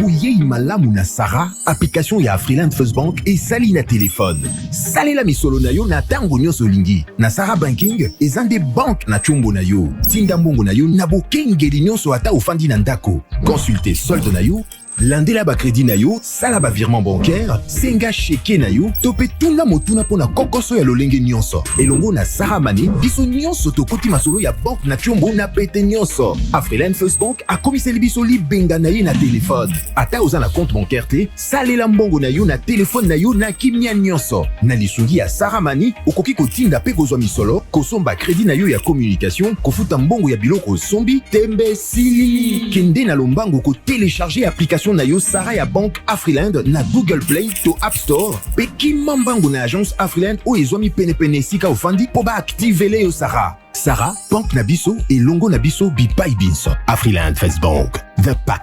bouyei malamu na Sarah, application ya Afriland First Bank et sali na téléphone. Salela misolo na yo na tango nyonso lingi. Na Sarah Banking, ezande bank na chombo na yo. Tinda mbongo na yo na bokengeli nyonso ata ofandi na ndako. Consultez solde na yo, landela ba crédit na yo, sala ba virement bancaire, senga cheke na yo, tope tuna motuna pona kokoso ya lolenge nyonso. Elongo na Sarah Money, biso nyonso tokoti masolo ya bank na chombo na pete nyonso. Afriland First Bank a komiseli biso libenga na ye na téléphone. Ata oza na compte bancaire te, salela mbongo na yo na téléphone na yo na kimia nyonso. Na lisungi ya Sarah Money, okoki kotinda pe kozwa misolo, kosomba crédit na yo ya communication, kofuta mbongo ya biloko sombi, tembe sili. Kende na lombango ko télécharger application na yo Sarah ya Bank Afriland na Google Play to App Store. Pe kimambango na agence Afriland o ezwami pene sika ofandi po ba activele yo Sarah. Sarah, Bank na biso et longo na biso bipai binso. Afriland First Bank, the pack.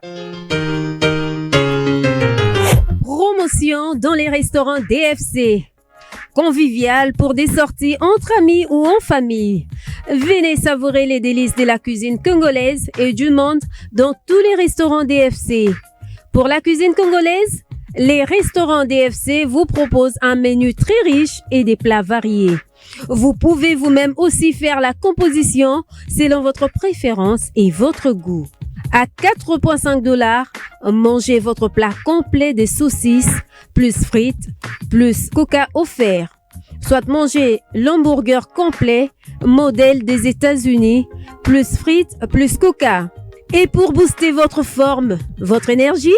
Promotion dans les restaurants DFC. Convivial pour des sorties entre amis ou en famille. Venez savourer les délices de la cuisine congolaise et du monde dans tous les restaurants DFC. Pour la cuisine congolaise, les restaurants DFC vous proposent un menu très riche et des plats variés. Vous pouvez vous-même aussi faire la composition selon votre préférence et votre goût. À 4,5 $, mangez votre plat complet de saucisses, plus frites, plus coca offert. Soit mangez l'hamburger complet, modèle des États-Unis, plus frites, plus coca. Et pour booster votre forme, votre énergie,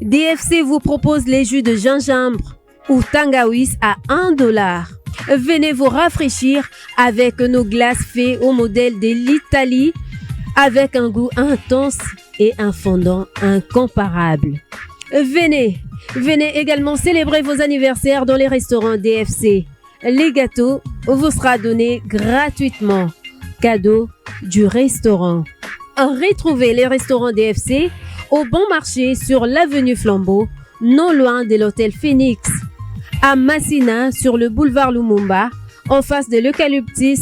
DFC vous propose les jus de gingembre ou tangawiz à 1 $. Venez vous rafraîchir avec nos glaces faites au modèle de l'Italie avec un goût intense et un fondant incomparable. Venez également célébrer vos anniversaires dans les restaurants DFC. Les gâteaux vous seront donnés gratuitement. Cadeau du restaurant. Retrouvez les restaurants DFC au Bon Marché sur l'avenue Flambeau, non loin de l'hôtel Phoenix. À Massina sur le boulevard Lumumba, en face de l'Eucalyptus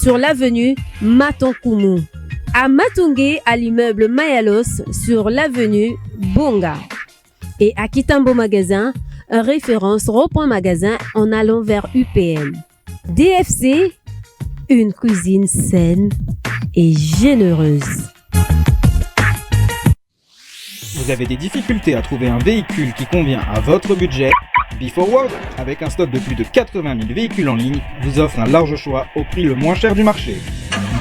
sur l'avenue Matonkoumou. À Matungé, à l'immeuble Mayalos sur l'avenue Bonga. Et à Kitambo Magasin, référence Rond-Point Magasin en allant vers UPM. DFC, une cuisine saine et généreuse. Vous avez des difficultés à trouver un véhicule qui convient à votre budget? BeForward, avec un stock de plus de 80 000 véhicules en ligne, vous offre un large choix au prix le moins cher du marché.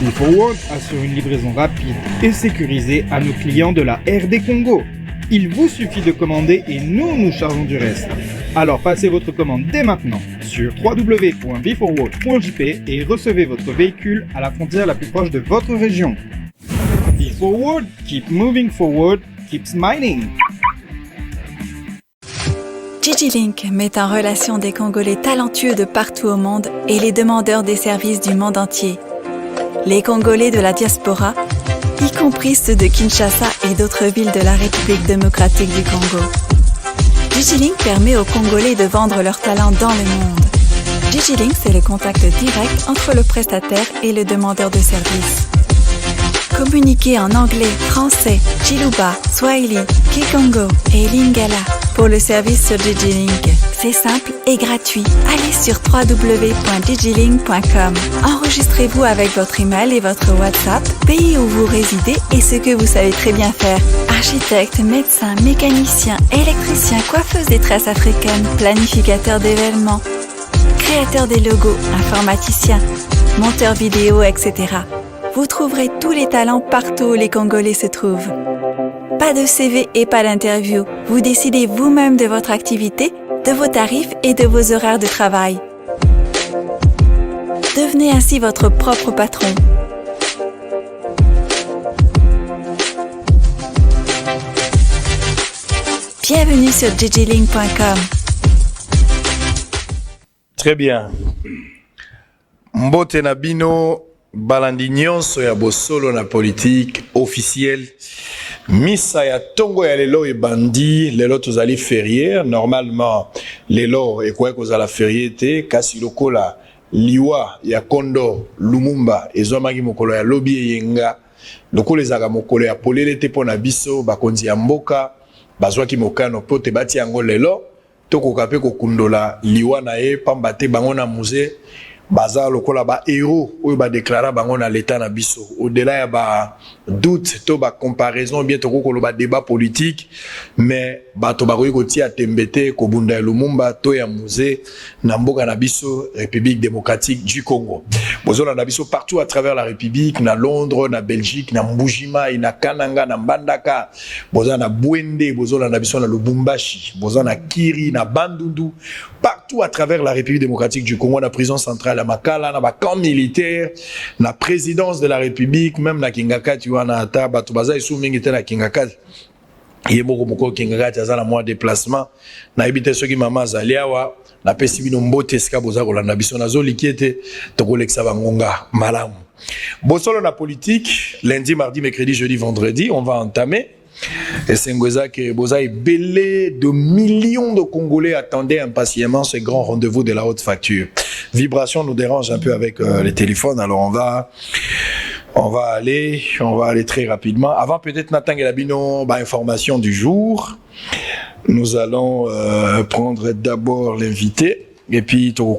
BeForward assure une livraison rapide et sécurisée à nos clients de la RD Congo. Il vous suffit de commander et nous chargeons du reste. Alors passez votre commande dès maintenant sur www.beforward.jp et recevez votre véhicule à la frontière la plus proche de votre région. BeForward, keep moving forward, keep smiling. DigiLink met en relation des Congolais talentueux de partout au monde et les demandeurs des services du monde entier. Les Congolais de la diaspora, y compris ceux de Kinshasa et d'autres villes de la République démocratique du Congo. DigiLink permet aux Congolais de vendre leurs talents dans le monde. DigiLink, c'est le contact direct entre le prestataire et le demandeur de service. Communiquez en anglais, français, Chiluba, Swahili, Kikongo et Lingala pour le service sur DigiLink. C'est simple et gratuit. Allez sur www.digilink.com. Enregistrez-vous avec votre email et votre WhatsApp, pays où vous résidez et ce que vous savez très bien faire. Architecte, médecin, mécanicien, électricien, coiffeuse des tresses africaines, planificateur d'événements, créateur des logos, informaticien, monteur vidéo, etc. Vous trouverez tous les talents partout où les Congolais se trouvent. Pas de CV et pas d'interview. Vous décidez vous-même de votre activité, de vos tarifs et de vos horaires de travail. Devenez ainsi votre propre patron. Bienvenue sur digilink.com. Très bien. Mbote na bino balandi nyonso ya bosolo na politique officielle. Misa ya tongo ya lelo ebandi, lelo tozali férié, normalement lelo ekwe kozala férié te, kasi lokola liwa ya Kondo Lumumba ezwamaki mokolo ya lobi yenga, lokola ezaka mokolo ya polele te pona biso bakonzi ya mboka, bazwaki mokano po te bati yango lelo tokoka pe kokundola liwa na ye pamba te bango na musée baza lokola ba héros oyo ba déclara bango na l'état na biso au-delà ya ba doute to ba comparaison bien to ko ba débat politique mais bato ba ko tia tembete ko bunda Lumumba to ya musée na mboka na biso République démocratique du Congo bozona na biso partout à travers la République na Londres na Belgique na Mbujima na Kananga na Mbandaka bozona na Bwende bozona na biso na Lubumbashi bozona na Kiri na Bandundu partout à travers la République démocratique du Congo na prison centrale à Makala na ba camp militaire na présidence de la République même na Kingakati wana ata bato baza isu mingi te na Kingakati yeboko moko Kingakati azala moi déplacement na ebite soki mama zaliawa na pesi bino mbote ska boza kolanda biso nazo likiete to koleksa bangonga malamu bosolo na politique lundi mardi mercredi jeudi vendredi on va entamer. Et c'est que Bozaï belé de millions de Congolais attendaient impatiemment ce grand rendez-vous de la haute facture. Vibration nous dérange un peu avec les téléphones, alors on va aller très rapidement. Avant peut-être Nathan Gelabino, information du jour. Nous allons prendre d'abord l'invité. Et puis, on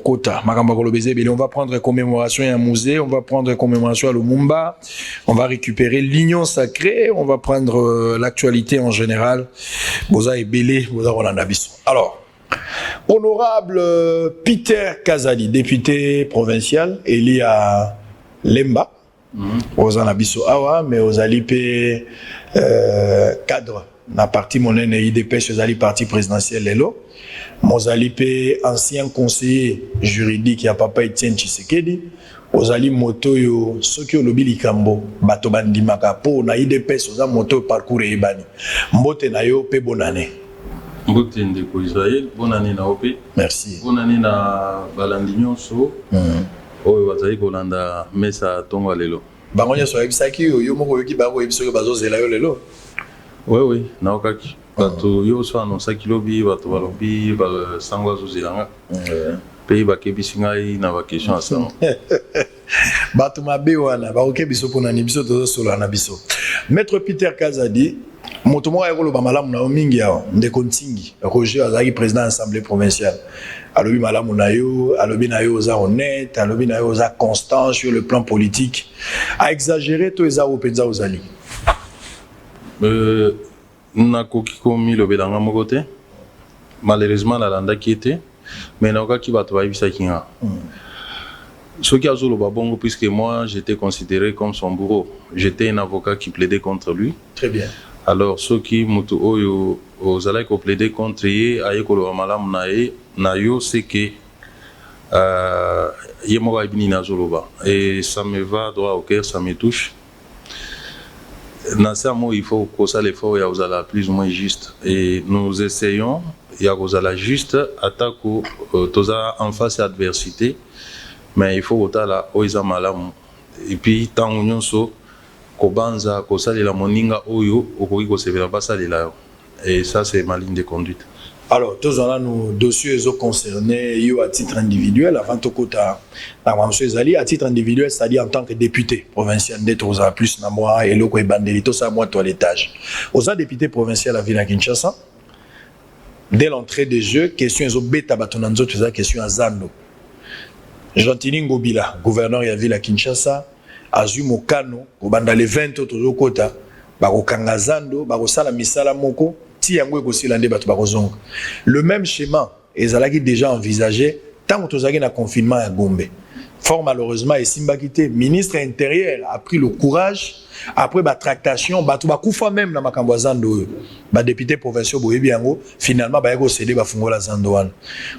va prendre commémoration à un musée, on va prendre commémoration à Lumumba, on va récupérer l'union sacrée, on va prendre l'actualité en général. Boza et Belé, Boza Rolanda Bisson. Alors, honorable Peter Kazadi, député provincial, élu à Lemba, Boza Nabiso Awa, mais aux alipés cadre, na parti monnaie IDP, aux alipés parti présidentiel Lelo. Mozali ancien conseiller juridique ya papa Etienne Tshisekedi ozali moto yo soki olobi likambo bato bandimaka po na IDPS oza moto parcours ebani mbote na yo pe bonane mbote ndeko Israël bonane na ope merci bonane na balandi nyonso oyo bazali kolanda mesa tongo lelo bango nyonso yebisaki yo moko yoki bango yebiso bazozela yo lelo oui na okaki bato yo so anonsa kilobi bato balobi ba sangwa zozilanga pe ba kebisi ngai na ba question asa bato mabe wana ba okebiso pona ni biso to solo na biso maître Peter Kazadi moto mo ya koloba malamu na mingi ya ndeko Ntingi Roger azaki président assemblée provinciale alobi malamu na yo alobi na yo za honnête alobi na yo za constant sur le plan politique a exagéré to eza openza ozali nakoki komi lobelanga moko te malheureusement nalandaki ete mais nakokaki bato bayebisaki nga soki azoloba bongo puisque moi j'étais considéré comme son bourreau j'étais un avocat qui plaidait contre lui très bien alors soki mutu oyo ozalaki koplaider contre ye aye koloba malamu na yo c'est que ye moko ayebi nini azoloba et ça me va droit au cœur ça me touche. Nassamo, il faut que ça l'effort y a plus ou moins juste et nous essayons y a juste attaque toza en face à adversité mais il faut autant là oiza malamu et puis tant union so kobanza ko salela moninga oyo okoki ko sevela ba salela et ça c'est ma ligne de conduite. Alors, tous nos dossiers concernés à titre individuel, avant tout kota à titre individuel, c'est-à-dire en tant que député provincial d'être plus na moi et loko ebandelito ça moi toilettage. Aux députés provinciaux à Ville Kinshasa, dès l'entrée des jeux, question zo beta batonanzo tu question à Zando. Gentini Ngobila, gouverneur de la Ville Kinshasa, azu mokano obanda les 20 autres kota bako kanga Zando, bako sala misala moko. Le même schéma est déjà envisagé tant que nous avons un confinement à Gombe. Fort malheureusement, et Simbakité, ministre intérieur a pris le courage après la tractation, même dans Makambouazando, député provincial Boyebiango, finalement, il a cédé à Zandoan.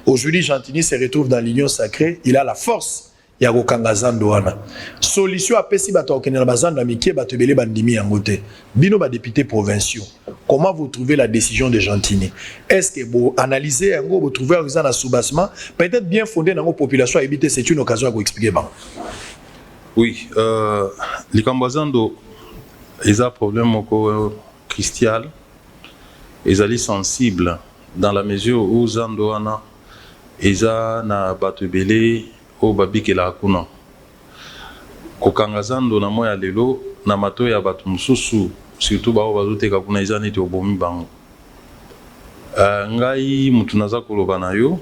Aujourd'hui, Gentini se retrouve dans l'union sacrée, il a la force. Ya kokanga zando wana solution apesi bato okenela bazando amikie bato belé bandimi yangote bino ba députés provinciaux comment vous trouvez la décision de Gentini est-ce que vous analysez yango vous trouvez un soubassement peut-être bien fondé dans la population habiter c'est une occasion à vous expliquer bon oui les kambazando ils ont problème au christial ils sont sensibles dans la mesure où zando wana ils ont na bato belé o babike la kuna kokanga zando na moya lelo na mato ya bato mususu surtout ba bazoteka kuna izani te obomi bango Ngai mutunaza koloba na yo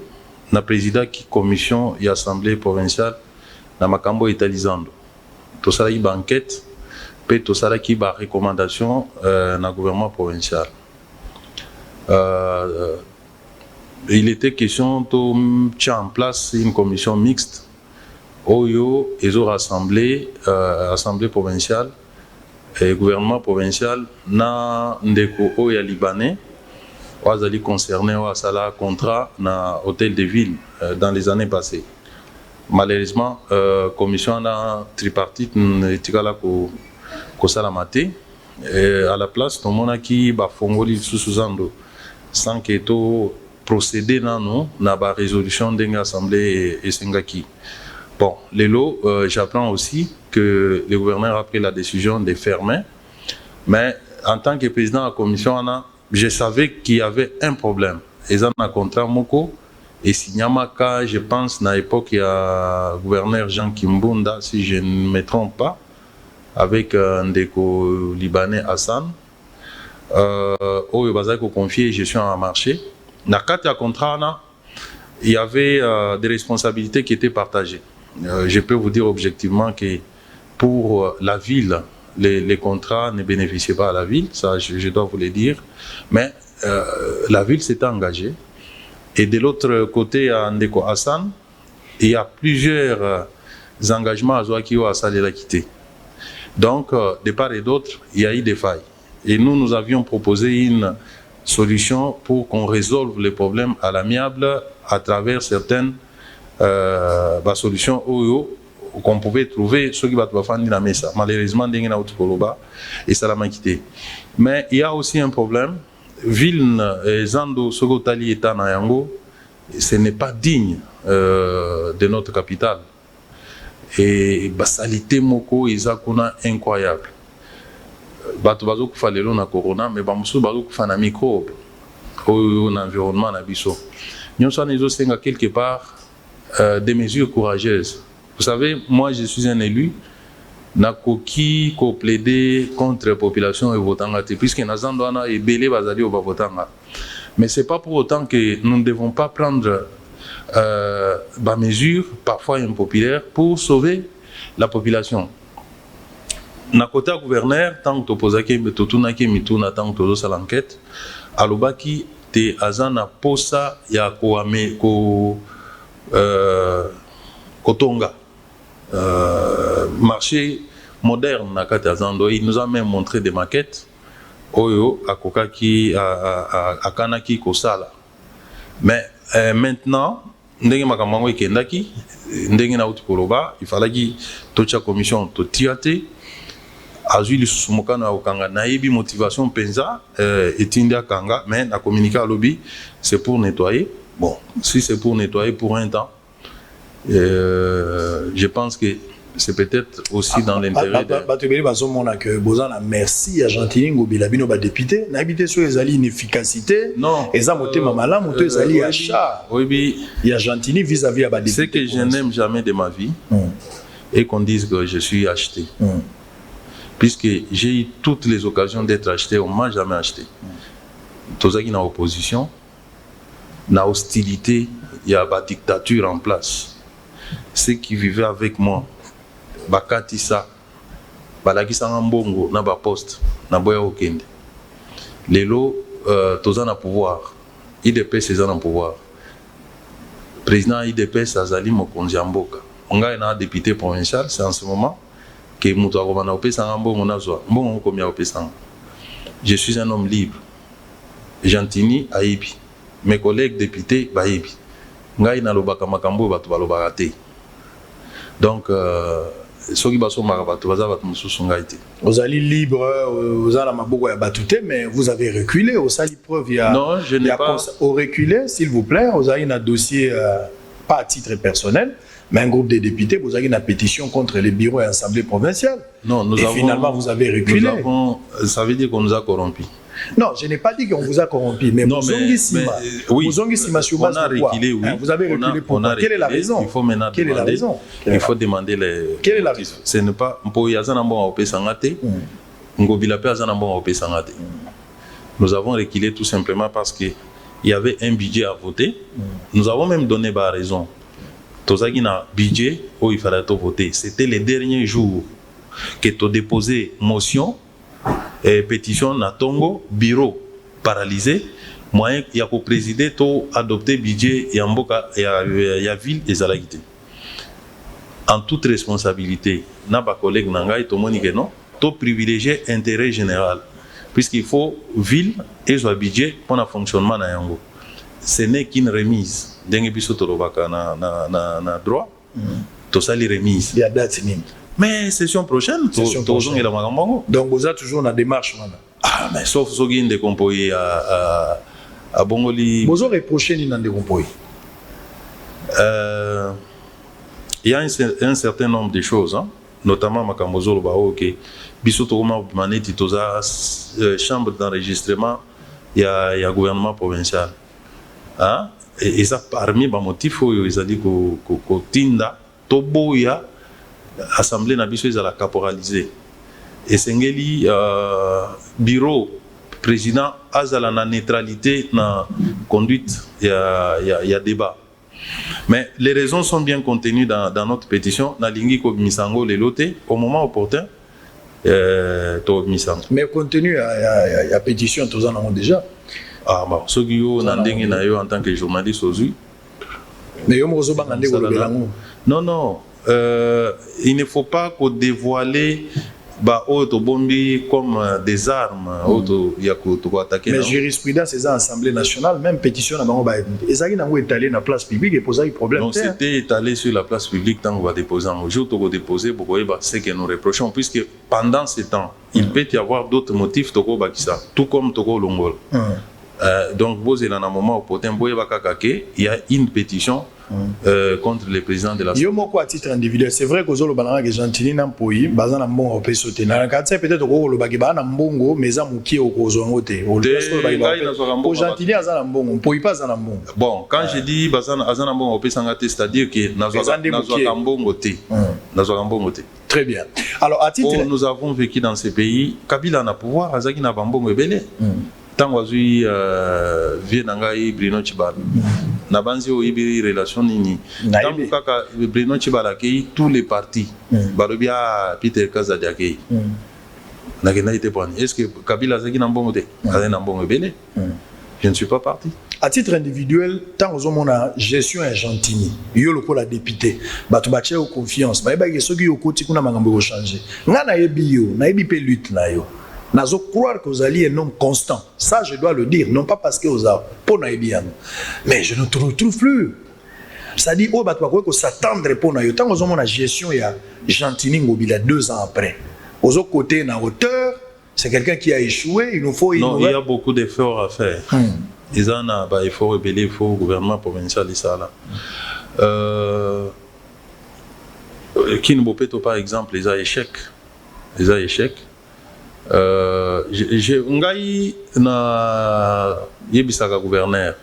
na président qui commission et assemblée provinciale na makambo italizando. To sala yi banquette pe to sala ki ba recommandation na gouvernement provincial. Il était question de mettre en place une commission mixte Oyo ils ont rassemblé assemblée provinciale et gouvernement provincial na ndeko oya libanais Ouazali concerné à sala contrat na hôtel de ville dans les années passées. Malheureusement commission na tripartite etikala ko sala maté à la place tout monde qui ba fongoli sous-suzando sans que to procéder na ba résolution d'une assemblée et sengaki. Bon, Lélo, j'apprends aussi que le gouverneur a pris la décision de fermer, mais en tant que président de la commission, je savais qu'il y avait un problème. Ils ont un contrat Moko et Signamaka, je pense, à l'époque, il y a le gouverneur Jean Kimbunda, si je ne me trompe pas, avec un déco libanais Hassan, où il a confié gestion à marché. Dans le cadre du contrat, il y avait des responsabilités qui étaient partagées. Je peux vous dire objectivement que pour la ville, les contrats ne bénéficiaient pas à la ville, ça je dois vous le dire, mais la ville s'était engagée. Et de l'autre côté, à Ndeko Hassan, il y a plusieurs engagements à Zoakio Hassan et la quitter. Donc, de part et d'autre, il y a eu des failles. Et nous avions proposé une solution pour qu'on résolve les problèmes à l'amiable à travers certaines solutions qu'on pouvait trouver ceux qui vont faire la mesa. Malheureusement, et ça l'a quitté. Mais il y a aussi un problème. Ville Zando Sogotali et Tanayango, ce n'est pas digne de notre capitale. Et basalité moko izakuna incroyable. Bato bazo kufa lelo na corona, mais bamusu bazo kufa na microbe au environnement na biso. Nous sommes quelque part des mesures courageuses. Vous savez, moi je suis un élu, nakoki ko plaider contre la population et votanga, puisque nazandwana et belé bazali au votanga. Mais c'est pas pour autant que nous ne devons pas prendre des mesures parfois impopulaires pour sauver la population. Na côté gouverneur, tant que topozaki totunaki mituna tant que tozo sala enquête, alobaki te azana posa ya koame ko kotonga marché moderne na kati azando. Il nous a même montré des maquettes oyo akokaki akanaki kosala. Mais maintenant ndenge makambo ekendaki ndenge na uti koloba il fallait que tocha commission to tiate azui lisusumoka okanga naibi motivation penza etinda kanga mais na communiquer à lobby c'est pour nettoyer. Bon, si c'est pour nettoyer pour un temps, je pense que c'est peut-être aussi dans l'intérêt de... Merci à Gentini Ngobilabino député. N'habité sur les alliés inefficacité. Non. Et ça monté mamala monté les alliés achat. Oui, il y a Gentini vis-à-vis à député. C'est que je n'aime jamais de ma vie et qu'on dise que je suis acheté. Puisque j'ai eu toutes les occasions d'être acheté, on ne m'a jamais acheté. Tout ça qui est dans l'opposition, la hostilité, il y a la dictature en place. Ceux qui vivaient avec moi, bakatisa, balakisa ngambongo na ba poste, na boya okende. Lelo, toza na pouvoir. IDPS c'est na pouvoir. Président IDPS azali mokonzi mboka. Onga na député provincial, c'est en ce moment que muto akobana opesa ngambongo na zwa. Mbongo komia opesa. Je suis un homme libre. Gentini aibi. Mes collègues députés bayibi. Ngai na lobaka makambo bato balobaka te. Donc soki baso marabato baza bato mususu ngai te. Vous allez libre, vous allez maboko ya batute, mais vous avez reculé au sali preuve il y a. Non, je n'ai pas reculé, s'il vous plaît, vous avez un dossier pas à titre personnel, mais un groupe de députés, vous avez une pétition contre les bureaux et l'Assemblée provinciale. Non, nous et avons, finalement vous avez reculé. Ça veut dire qu'on nous a corrompus. Non, je n'ai pas dit qu'on vous a corrompu, mais non, oui, on a reculé, oui. Vous avez reculé pourquoi? Quelle est la raison? Il faut maintenant demander. Il faut demander les. Quelle est la raison? Ce n'est pas pour Yazanambo au Pesangate. Ngobila Pesangate. Nous avons reculé tout simplement parce que il y avait un budget à voter. Nous avons même donné raison. Tozaki na budget où il fallait voter. C'était les derniers jours que tu as déposé motion et pétition na Tongo, bureau paralysé. Moyen il y a pour présider, tu as adopté budget et en boka il y a ville et Zalagité. En toute responsabilité, n'a pas collègue Nangaï, tout le monde dit non, tu privilégier intérêt général. Puisqu'il faut ville et soit budget pour le fonctionnement na yango. Ce n'est qu'une remise. Dengue biso tolobaka na droit. Tout ça les remises. Il y a date nim. Mais session prochaine, donc vous êtes toujours dans la démarche maintenant. Ah mais sauf ceux qui ont décomposé à Bongoli. Vous aurez prochain in décomposé. Il y a un certain nombre de choses, hein, notamment Makambozo Lobao que Bissotoma Maneti Toza chambre d'enregistrement, il y a gouvernement provincial. Hein? Et ça parmi les motifs ils ont dit que Tinda Toboya assemblée nabiso ils la caporaliser. Et Sengeli bureau président azala na neutralité na conduite il y a débat. Mais les raisons sont bien contenues dans notre pétition. Na lingi ko misango le loté au moment opportun. Mais contenu il y a pétition tous en avons déjà. Ah bon, ceux qui ont nandingi na yo en tant que journaliste aujourd'hui. Mais yo mozo bangande ko belango. Non, il ne faut pas qu'on dévoile auto bombi comme des armes auto yakuto attaquer. Mais jurisprudence c'est l'Assemblée nationale même pétition na bango ba ezaki nango étalé na place publique et poser problème. Donc c'était étalé sur la place publique tant qu'on va déposer un jour to déposer pour c'est que nous reprochons puisque pendant ce temps il peut y avoir d'autres motifs toko bakisa tout comme toko longol. Donc vous êtes dans un moment opportun il y a une pétition contre le président de la Yo moko à titre individuel c'est vrai que zolo bananga que gentili na mpoyi bazana mbongo pe sauter na katse peut-être ko lo baki bana mbongo mais za mukie okozo ngote o le gentili azana mbongo mpoyi pas azana mbongo. Bon quand je dis bazana azana mbongo pe sangate c'est-à-dire que nazwa mbongo te nazwa mbongo te. Très bien. Alors à titre nous avons vécu dans ces pays Kabila na pouvoir azaki na mbongo ebele. Tant wazui vie nangai Bruno Chibala na banzi o ibiri relation nini tant kaka Bruno Chibala ki tous les partis balobia Peter Kazadi akei na kena ite point est-ce que Kabila zaki na mbongo te azaki na mbongo bele je ne suis pas parti à titre individuel tant aux hommes na gestion argentine yo loko la député batu bache au confiance ba ke soki yo koti kuna mangambo ko changer nga na yebi yo na yebi pe lutte na yo. Nazo croire que vous alliez un homme constant. Ça, je dois le dire. Non pas parce que vous avez pour bien. Mais je ne te retrouve plus. Ça dit, oh, bah, tu vas s'attendre pour nous. Tant que vous avez la gestion, il y a Gentini Ngobila 2 ans après. Aux autres côtés, dans hauteur, c'est quelqu'un qui a échoué. Il nous faut. Non, il y a beaucoup d'efforts à faire. Ils en ont bah, il faut rebeller, il faut au gouvernement provincial et ça là. Kinbopeto, par exemple, ils ont échec. Ils ont échec. Ngai na yebisaka gouverneur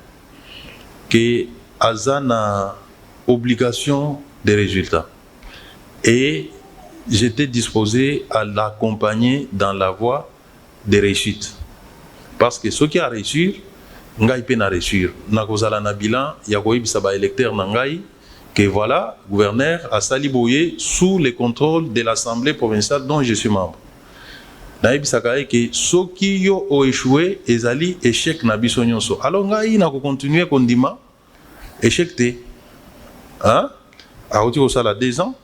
que azana obligation de résultats et j'étais disposé à l'accompagner dans la voie de réussite parce que ce qui a réussi ngai pe na réussir na kozala na bilan ya koyebisa ba électeur na ngai que voilà gouverneur a saliboyé sous le contrôle de l'Assemblée provinciale dont je suis membre. Naibisaka que ceux qui ont échoué ezali échec na biso nyonso. Alors ngai na ko continuer kondima échec te. Hein? A oti ko sala 2 ans.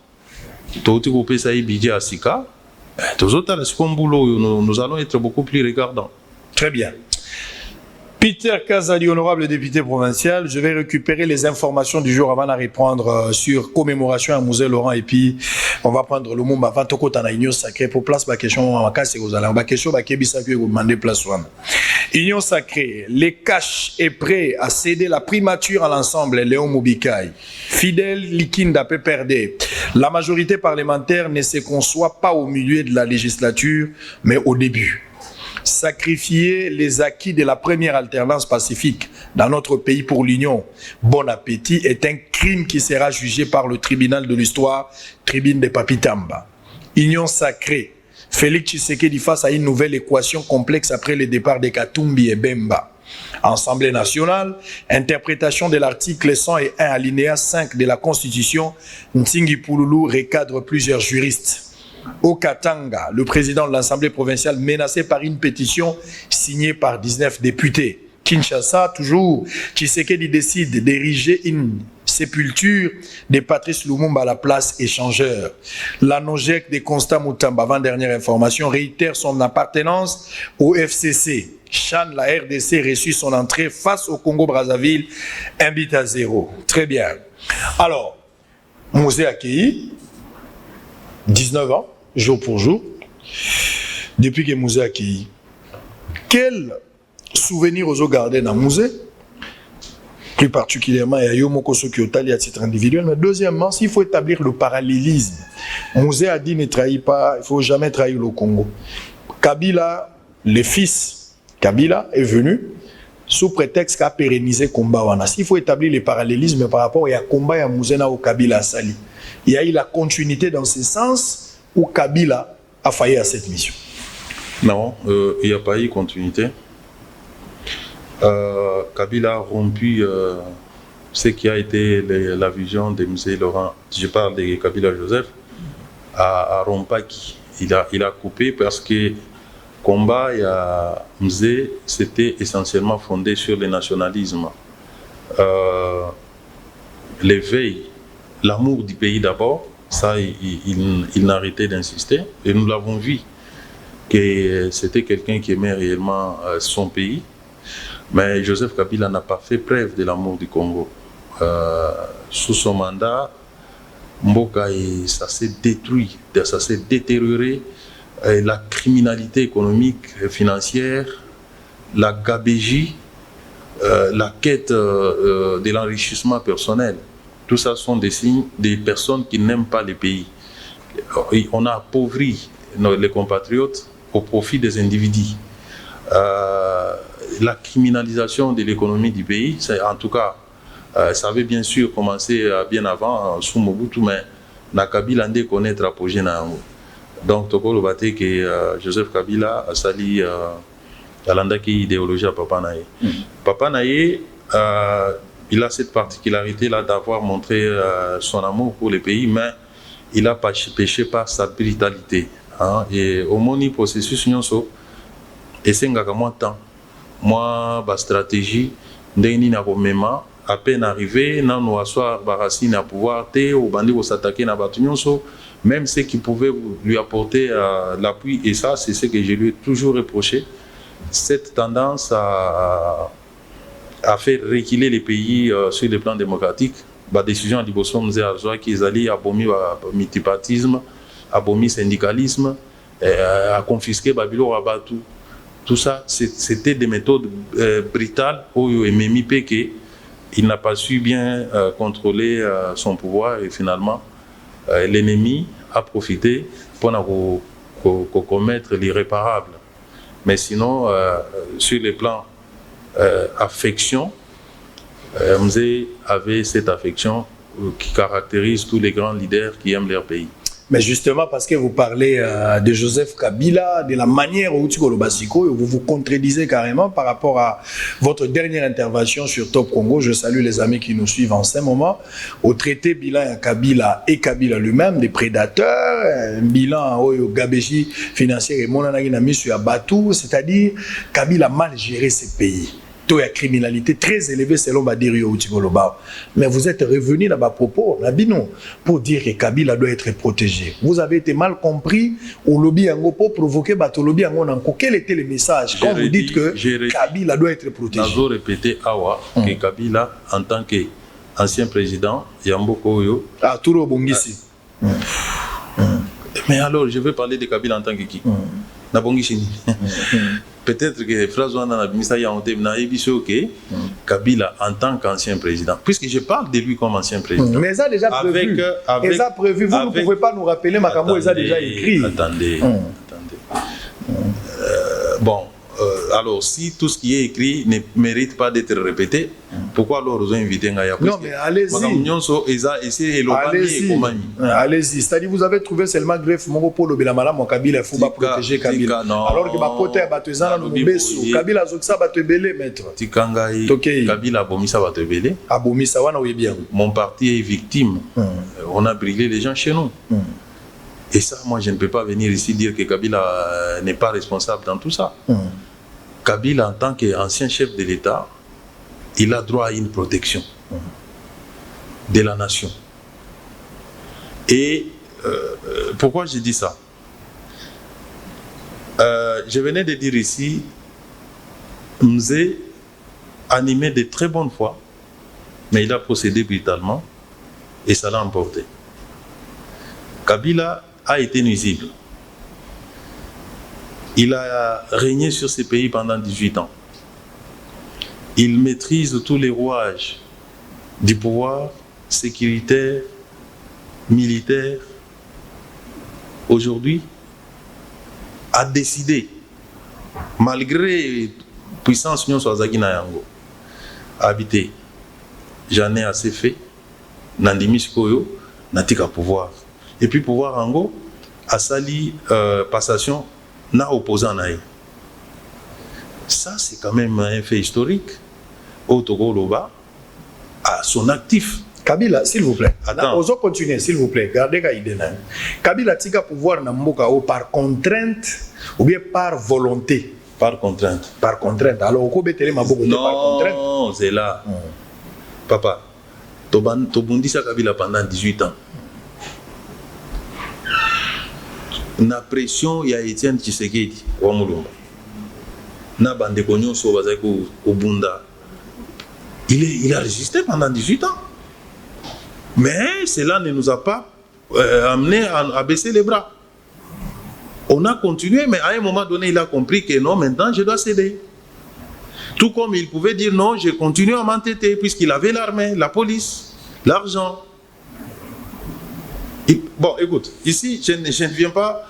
To oti ko pesa budget à Sika. Tous autres nous allons être beaucoup plus regardants. Très bien. Peter Kazadi, honorable député provincial, je vais récupérer les informations du jour avant de répondre sur commémoration à Musée Laurent et puis on va prendre le mot avant de côté union sacrée pour place ma question en cas c'est vous allez ma question ba kebisa que vous demandez place one. Union sacrée, les cash est prêt à céder la primature à l'ensemble Léon Mobikai. Fidèle Likinda peut perdre. La majorité parlementaire ne se conçoit pas au milieu de la législature mais au début. Sacrifier les acquis de la première alternance pacifique dans notre pays pour l'Union, bon appétit, est un crime qui sera jugé par le tribunal de l'histoire, tribune de Papitamba. Union sacrée, Félix Tshisekedi face à une nouvelle équation complexe après le départ de Katumbi et Bemba. Assemblée nationale, interprétation de l'article 101 alinéa 5 de la Constitution, Ntingi Pouloulou recadre plusieurs juristes. Au Katanga, le président de l'Assemblée provinciale menacé par une pétition signée par 19 députés. Kinshasa, toujours, Tshisekedi décide d'ériger une sépulture de Patrice Lumumba à la place échangeur. La Nogec des Constats Moutamba, avant-dernière information, réitère son appartenance au FCC. Chan, la RDC, reçut son entrée face au Congo-Brazzaville, 1-0. Très bien. Alors, Mosé accueilli, 19 ans, jour pour jour, depuis que Mosé accueilli. Quel souvenir aux gardés dans Mosé, plus particulièrement, il y a Yomoko Sokiotali à titre individuel, mais deuxièmement, s'il faut établir le parallélisme, Mosé a dit ne trahit pas, il ne faut jamais trahir le Congo. Kabila, le fils Kabila est venu sous prétexte qu'a pérennisé combat wana. S'il faut établir les parallélismes par rapport à combat à Mosé na au Kabila Sali, il y a eu la continuité dans ce sens où Kabila a failli à cette mission. Non, il n'y a pas eu continuité. Kabila a rompu ce qui a été la vision de M. Laurent, je parle de Kabila Joseph, à Rompaki. Il a coupé parce que combat et Mzé, c'était essentiellement fondé sur le nationalisme. L'éveil, l'amour du pays d'abord, ça il n'a arrêté d'insister. Et nous l'avons vu que c'était quelqu'un qui aimait réellement son pays. Mais Joseph Kabila n'a pas fait preuve de l'amour du Congo. Sous son mandat, Mboka, ça s'est détruit, ça s'est détérioré. La criminalité économique et financière, la gabégie, la quête de l'enrichissement personnel, tout ça sont des signes des personnes qui n'aiment pas les pays. On a appauvri les compatriotes au profit des individus. La criminalisation de l'économie du pays, en tout cas, ça avait bien sûr commencé bien avant, sous Mobutu, mais na Kabila ne connaître apogée na yango. Donc, Toko le bâté que Joseph Kabila a sali l'andaki idéologie à Papa Naye. Papa Naye, il a cette particularité-là d'avoir montré son amour pour le pays, mais il a péché par sa brutalité. Hein? Et au moni processus nyonso, et c'est un temps. Moi, ma stratégie, à peine arrivé, nous asseoir Barassi à pouvoir au bandit s'attaquer à Batunyonso, même ceux qui pouvaient lui apporter l'appui, et ça, c'est ce que je lui ai toujours reproché. Cette tendance à faire reculer les pays sur le plan démocratique, la décision de Liboso Mzéazwa qui allaient abomi multipartisme, abomi syndicalisme, à confisquer Babilo Rabatou. Tout ça, c'était des méthodes brutales où Memi Peke, il n'a pas su bien contrôler son pouvoir et finalement, l'ennemi a profité pour commettre l'irréparable. Mais sinon, sur le plan affection, Mzé avait cette affection qui caractérise tous les grands leaders qui aiment leur pays. Mais justement, parce que vous parlez de Joseph Kabila, de la manière où vous vous contredisez carrément par rapport à votre dernière intervention sur Top Congo. Je salue les amis qui nous suivent en ce moment. Au traité bilan Kabila et Kabila lui-même, des prédateurs, bilan au gabégie financier et monanagi na misu ya Batou, c'est-à-dire Kabila a mal géré ses pays. Taux de criminalité très élevé selon Badirio Outigoloba. Mais vous êtes revenu dans vos propos, pour dire que Kabila doit être protégé. Vous avez été mal compris au lobby Ango pour provoquer Bato lobby Ango. Quel était le message quand vous dites que Kabila doit être protégé? Je répété Awa que Kabila, en tant qu'ancien président, Yamboko Oyo. Ah, Touro Bongisi. Mais alors, je vais parler de Kabila en tant que qui? Nabongishini. Peut-être que François Nabimisa Yaonte que Kabila en tant qu'ancien président, puisque je parle de lui comme ancien président. Mais ça a déjà prévu. Vous ne pouvez pas nous rappeler, Makambo, ça a déjà écrit. Attendez. Bon, Alors, si tout ce qui est écrit ne mérite pas d'être répété, pourquoi alors ils ont invité Ngaya? Non, mais allez-y. Allez-y. C'est-à-dire, vous avez trouvé seulement greffe mon pour le Belamala, mon Kabila, il faut pas protéger Kabila. Alors que ma pote est battue dans le Besso. Kabila Zoksa va te belé, maître. Tikangai, Kabila Bomisa va te belé. Abomisa, wana oui bien. Mon parti est victime. On a brûlé les gens chez nous. Et ça, moi, je ne peux pas venir ici dire que Kabila n'est pas responsable dans tout ça. Kabila, en tant qu'ancien chef de l'État, il a droit à une protection de la nation. Et pourquoi je dis ça? Je venais de dire ici, Mzé animé de très bonne foi, mais il a procédé brutalement et ça l'a emporté. Kabila a été nuisible. Il a régné sur ce pays pendant 18 ans. Il maîtrise tous les rouages du pouvoir sécuritaire, militaire. Aujourd'hui, a décidé, malgré puissance Nyon Swazaki na yango, habiter. J'en ai assez fait. Nandimi Sikoyo, natika pouvoir. Et puis pouvoir Ango a sali passation na opposant naï. Ça c'est quand même un fait historique. Au Togo Loba à son actif. Kabila, s'il vous plaît. Attends. Osons continuer, s'il vous plaît. Gardez Kaïdena. Kabila tika pouvoir na mboka par contrainte ou bien par volonté. Par contrainte. Par contrainte. Alors au Kobetele Maboko par contrainte. Non, c'est là. Papa, Tobundi sa Kabila pendant 18 ans. Na pression ya Etienne Tshisekedi wa Mulumba. Na bande konyo so bazako Obunda. Il a résisté pendant 18 ans. Mais cela ne nous a pas amené à baisser les bras. On a continué, mais à un moment donné, il a compris que non, maintenant je dois céder. Tout comme il pouvait dire non, je continue à m'entêter, puisqu'il avait l'armée, la police, l'argent. Bon, écoute, ici, je ne viens pas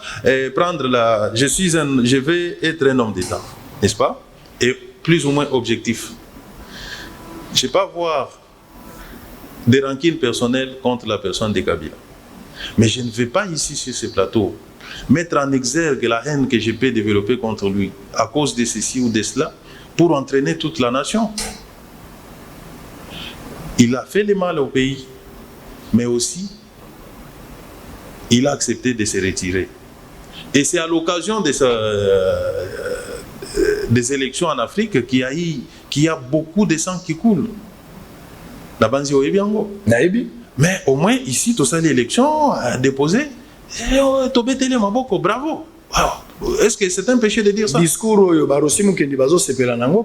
prendre la... Je vais être un homme d'État, n'est-ce pas? Et plus ou moins objectif. Je ne vais pas voir des rancines personnelles contre la personne de Kabila. Mais je ne vais pas ici sur ce plateau mettre en exergue la haine que je peux développer contre lui à cause de ceci ou de cela pour entraîner toute la nation. Il a fait le mal au pays, mais aussi il a accepté de se retirer. Et c'est à l'occasion de des élections en Afrique qu'il y a beaucoup de sang qui coule. Mais au moins ici, tout ça, l'élection a déposé. Bravo. Est-ce que c'est un péché de dire ça? Discours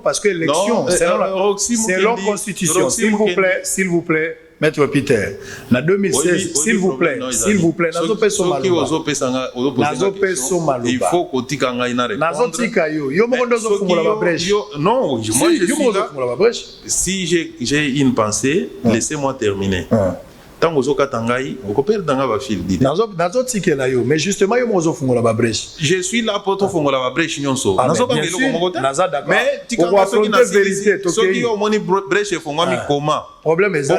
parce que l'élection, c'est leur constitution. S'il vous plaît, Maître Peter, en 2016, s'il vous plaît, il faut qu'on tique en non, moi si j'ai une pensée, laissez-moi terminer. Mais justement, je suis là pour te faire la brèche. Mais tu problème est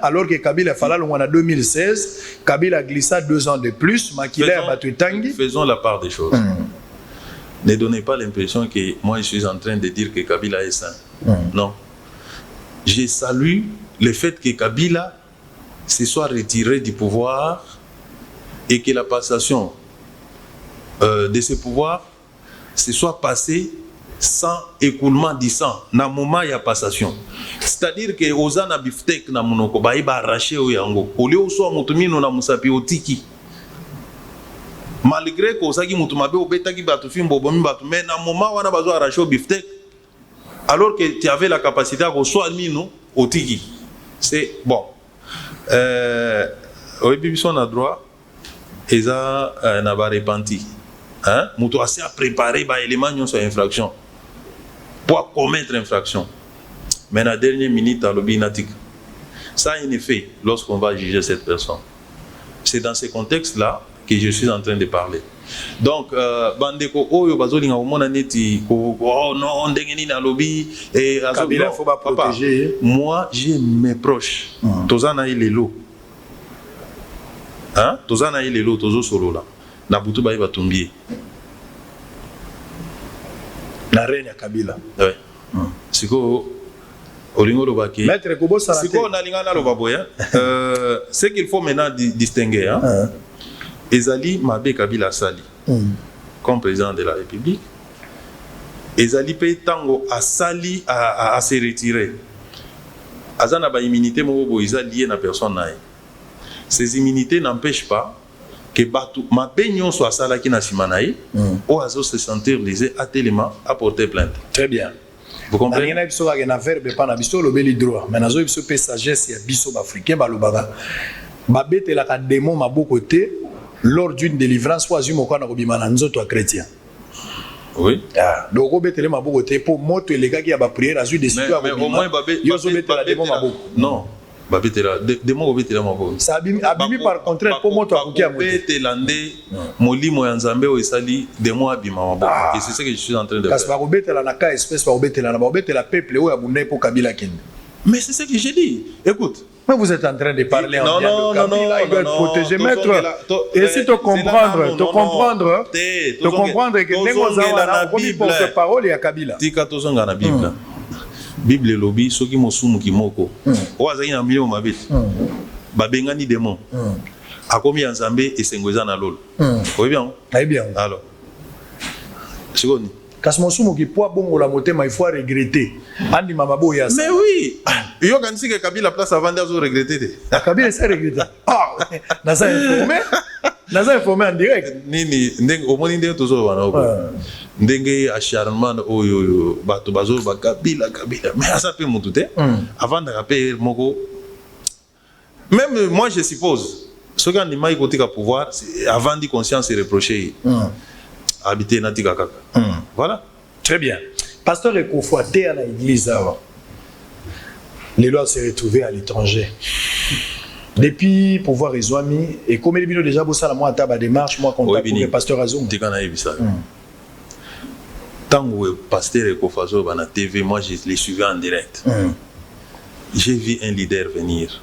alors que Kabila fallait en 2016, Kabila glissa 2 ans de plus, faisons la part des choses. Ne donnez pas l'impression que moi je suis en train de dire que Kabila est saint. Non. Je salue le fait que Kabila se soit retiré du pouvoir et que la passation de ce pouvoir se soit passée sans écoulement du sang. Na moment il y a passation. C'est-à-dire que Ozana Biftek na monoko ba iba arraché au yango. Ole oso mutumino na musapi otiki. Malgré que Osaki mutumabe obetaki batu fimbo bomi batu mais na moment wana bazo arraché au Biftek alors que tu avais la capacité à reçoit mino otiki. C'est bon. Oui bibi on a droit et ça n'a pas repenti. Hein? Moutou assez à préparer bah élément sur infraction pour commettre infraction. Mais à la dernière minute à l'obinatique. Ça a un effet lorsqu'on va juger cette personne. C'est dans ce contexte-là que je suis en train de parler. Donc, bandeko oyo bazolinga omona neti oh non ndengeni na lobby et Kabila faut pas protéger. Moi, j'ai mes proches. Tozana ilelo. Hein? Tozana ilelo tozo solo là. Na butu ba iba tumbie. La reine ya Kabila. Ouais. Siko olingo lo baki. Maître Kobo Salate. Siko na linga na lo baboya. Ce qu'il faut maintenant distinguer hein. Ezali Mabe Kabila Sali comme président de la République. Ezali pe tango a Sali à se retirer. Azana ba immunité mo iza lié na personne nae. Ces immunités n'empêchent pas que Batu Mabe nyonso asala ki na simanae o azo se sentir lésé à tellement à porter plainte. Très bien. Vous comprenez? Na biso ka na verbe pa na biso lobeli droit. Mais nazo biso pe sagesse ya biso ba africain ba lobaka. Babete la ka démon maboko te. Lors d'une délivrance, soit Zumokana Robimana, nous autres chrétiens. Oui. Donc, on betele ma bokote pour moto les gars qui a pas prié à des situations. Mais au moins, non. Babetela, démon Babetela ma bokote. Ça abîme par contraire pour moto à Koukia. Babetela Moli Moyanzambe ou Isali, démon abîme ma bokote. Et c'est ce que je suis en train de faire. Parce que Babetela n'a qu'à espèce, Babetela peuple ou Abouné pour Kabila Kin. Mais c'est ce que j'ai dit. Écoute. Mais vous êtes en train de parler en bien de Kabila, il doit être protégé. Maître, et si tu comprendre que Negozawa comme porte-parole à Kabila. Tika tozonga na Bible. Bible lobi soki mosumu kimoko. Oazaki na milio mabete. Babengani démon. Akomi ya Nzambe esengweza na lolo. Oui bien. Très bien. Alors. Seconde. Kasi mosumu ki poa bongo la motema il faut regretter. Andi mama boya. Mais oui. Yo kanisi que Kabila place avant d'azo regretter. Kabila c'est regretter. Ah, naza informé en direct. Nini ndenge omoni ndenge tozo wana oko. Ndenge acharnement oyo bato bazo ba Kabila. Mais ça peut mutu te. Avant de rappeler moko. Même moi je suppose ce qu'on dit mai côté ka pouvoir avant de conscience et reprocher. Habiter na tika kaka. Voilà. Très bien. Pasteur Ekofouate à l'église avant. Les lois se retrouvaient à l'étranger. Depuis pouvoir Ezouami, et comme il y a déjà bossé à la moitié de démarche, moi contact avec le pasteur Azoum. Tant que le pasteur Ekofazo va na TV, moi je les suivais en direct. J'ai vu un leader venir.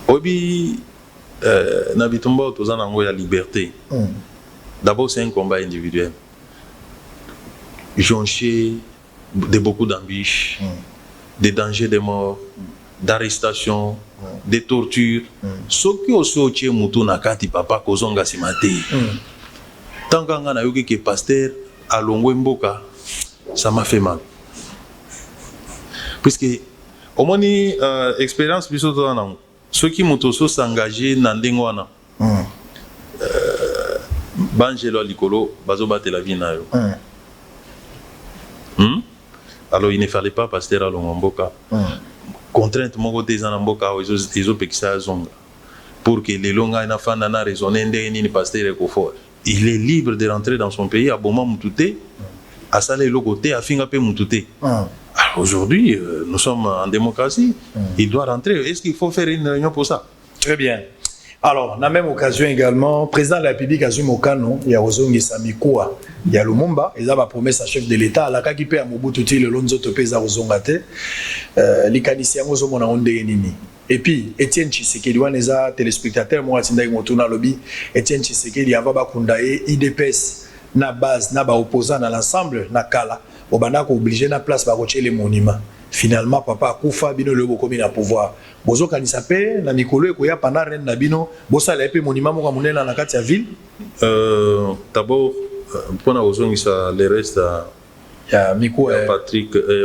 Obi Nabitumba Tozanango la liberté. D'abord, c'est un combat individuel. Jonché de beaucoup d'embûches, des dangers de mort, d'arrestation, des tortures. Ce qui est aussi mutu nakati papa kozonga simate. Tant qu'on a eu que pasteur à Longwemboka, ça m'a fait mal. Puisque au moins expérience plus autre non. Ceux qui mutu s'engager dans dengwana. Banjelo Likolo, Bazobate la vie na yo. Alors il ne fallait pas passer à Longomboka. Contrainte mon côté Zanamboka, ils ont pexé zonga. Pour que les longa na fan na raisonner ni pasteur Ekofo. Il est libre de rentrer dans son pays à Boma Mutute, à Salé Logoté, à Fingape Mutute. Aujourd'hui, nous sommes en démocratie. Il doit rentrer. Est-ce qu'il faut faire une réunion pour ça? Très bien. Alors, la même occasion également, président de la République Azumi Okano, il y a Ozongi Samikoa, il y a Lumumba, il y a ma promesse à chef de l'État, la qui paie à Mobutu le Lonzo Topeza Ozongate, les caniciens Ozomona Ondenini. Et puis, Etienne Tshisekedi, Waneza, téléspectateur, moi, Tindaï Motuna Lobby, Etienne Tshisekedi, Avaba Kundae, IDPS, na base, na ba opposant dans l'ensemble, na Kala, Obanako obligé na place, barocher les monuments. Finalement, papa Koufa bino le bokomi na pouvoir. Bozo kanisa pe na mikolo ekoya pendant reine na bino, bosa la pe monument mo kamunela na kati ya ville. D'abord pour na ozongisa le reste ya Miko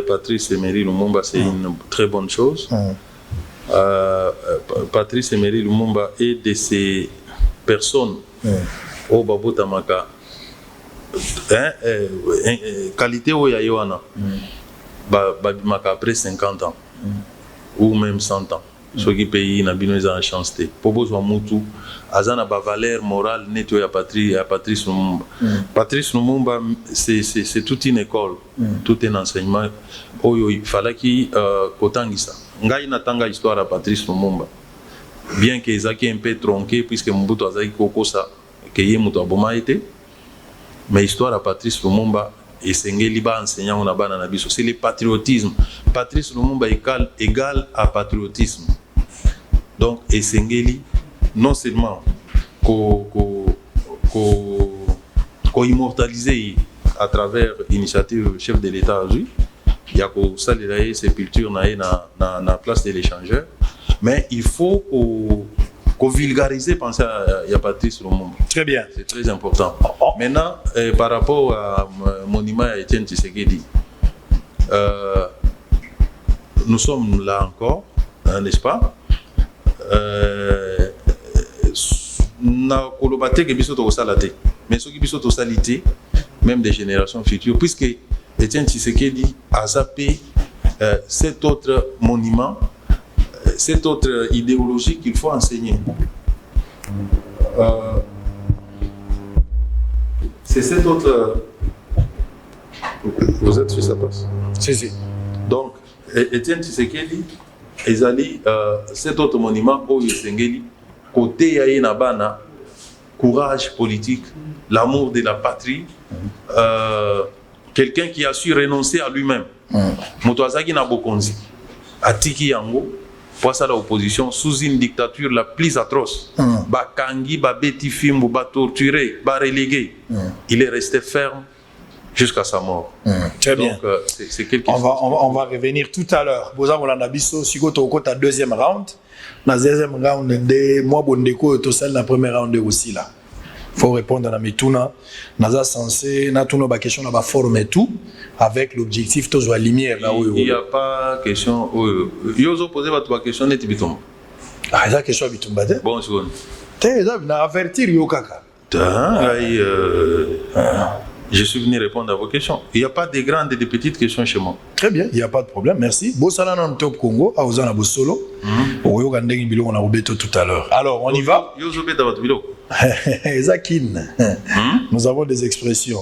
Patrice Emery Lumumba, c'est une très bonne chose. Patrice Emery Lumumba est de ces personnes au babota maka qualité o ya yoana. Après 50 ans ou même 100 ans, ceux qui payent na bino en chance te popo zo mutu azana ba valeur morale neto ya Patrice Lumumba. Patrice Lumumba c'est toute une école, tout un enseignement. Oyo il fallait qui kotangisa ngai natanga histoire à Patrice Lumumba. bien que ezaki un peu tronqué puisque Mobutu azaki kokosa que ye mutu aboma été, mais histoire à Patrice Lumumba esengeli ba enseignant na bana na biso, c'est le patriotisme. Patrice Lumumba égal à patriotisme. Donc esengeli non seulement ko immortaliser à travers l'initiative chef de l'État il y a ko salela sépulture na place de l'échangeur, mais il faut qu'on vulgarise penser à Patrice Lumumba. Très bien. C'est très important. Maintenant, par rapport à monument à Étienne Tshisekedi, nous sommes là encore, n'est-ce pas? Na kolobate ke biso to salate, mais ceux qui biso to salité, même des générations futures, puisque Étienne Tshisekedi a zappé cet autre monument, cette autre idéologie qu'il faut enseigner. C'est cette autre. Vous êtes sûr ça passe? Si. Donc, Étienne Tshisekedi, ezali cet autre monument au Yesengeli, côté Yaïna Bana, courage politique, l'amour de la patrie, quelqu'un qui a su renoncer à lui-même. Motoazaki Nabokonzi, Atiki Yango, face à l'opposition, sous une dictature la plus atroce. Bakangi, Babeti Fimbo, torturé, relégué. Il est resté ferme jusqu'à sa mort. Très bien. Donc, c'est quelque chose. On va revenir tout à l'heure. Boza Molanabiso, si vous avez un deuxième round, dans le deuxième round, moi, Bondeko, tout seul, dans le premier round aussi là. Il faut répondre à la mituna. Naza censé, na tout nos questions, na former tout avec l'objectif de la lumière là où il n'y a pas question. Yo zo posé votre question net bitom. Ah, ça question bitom bade. Bon seconde. T'es là, na avertir yo kaka. Je suis venu répondre à vos questions. Il n'y a pas de grandes et de petites questions chez moi. Très bien, il n'y a pas de problème, merci. Bossala dans le top Congo, à Ozana Bossolo. On a Roberto tout à l'heure. Alors, on y va. Zakin. Nous avons des expressions.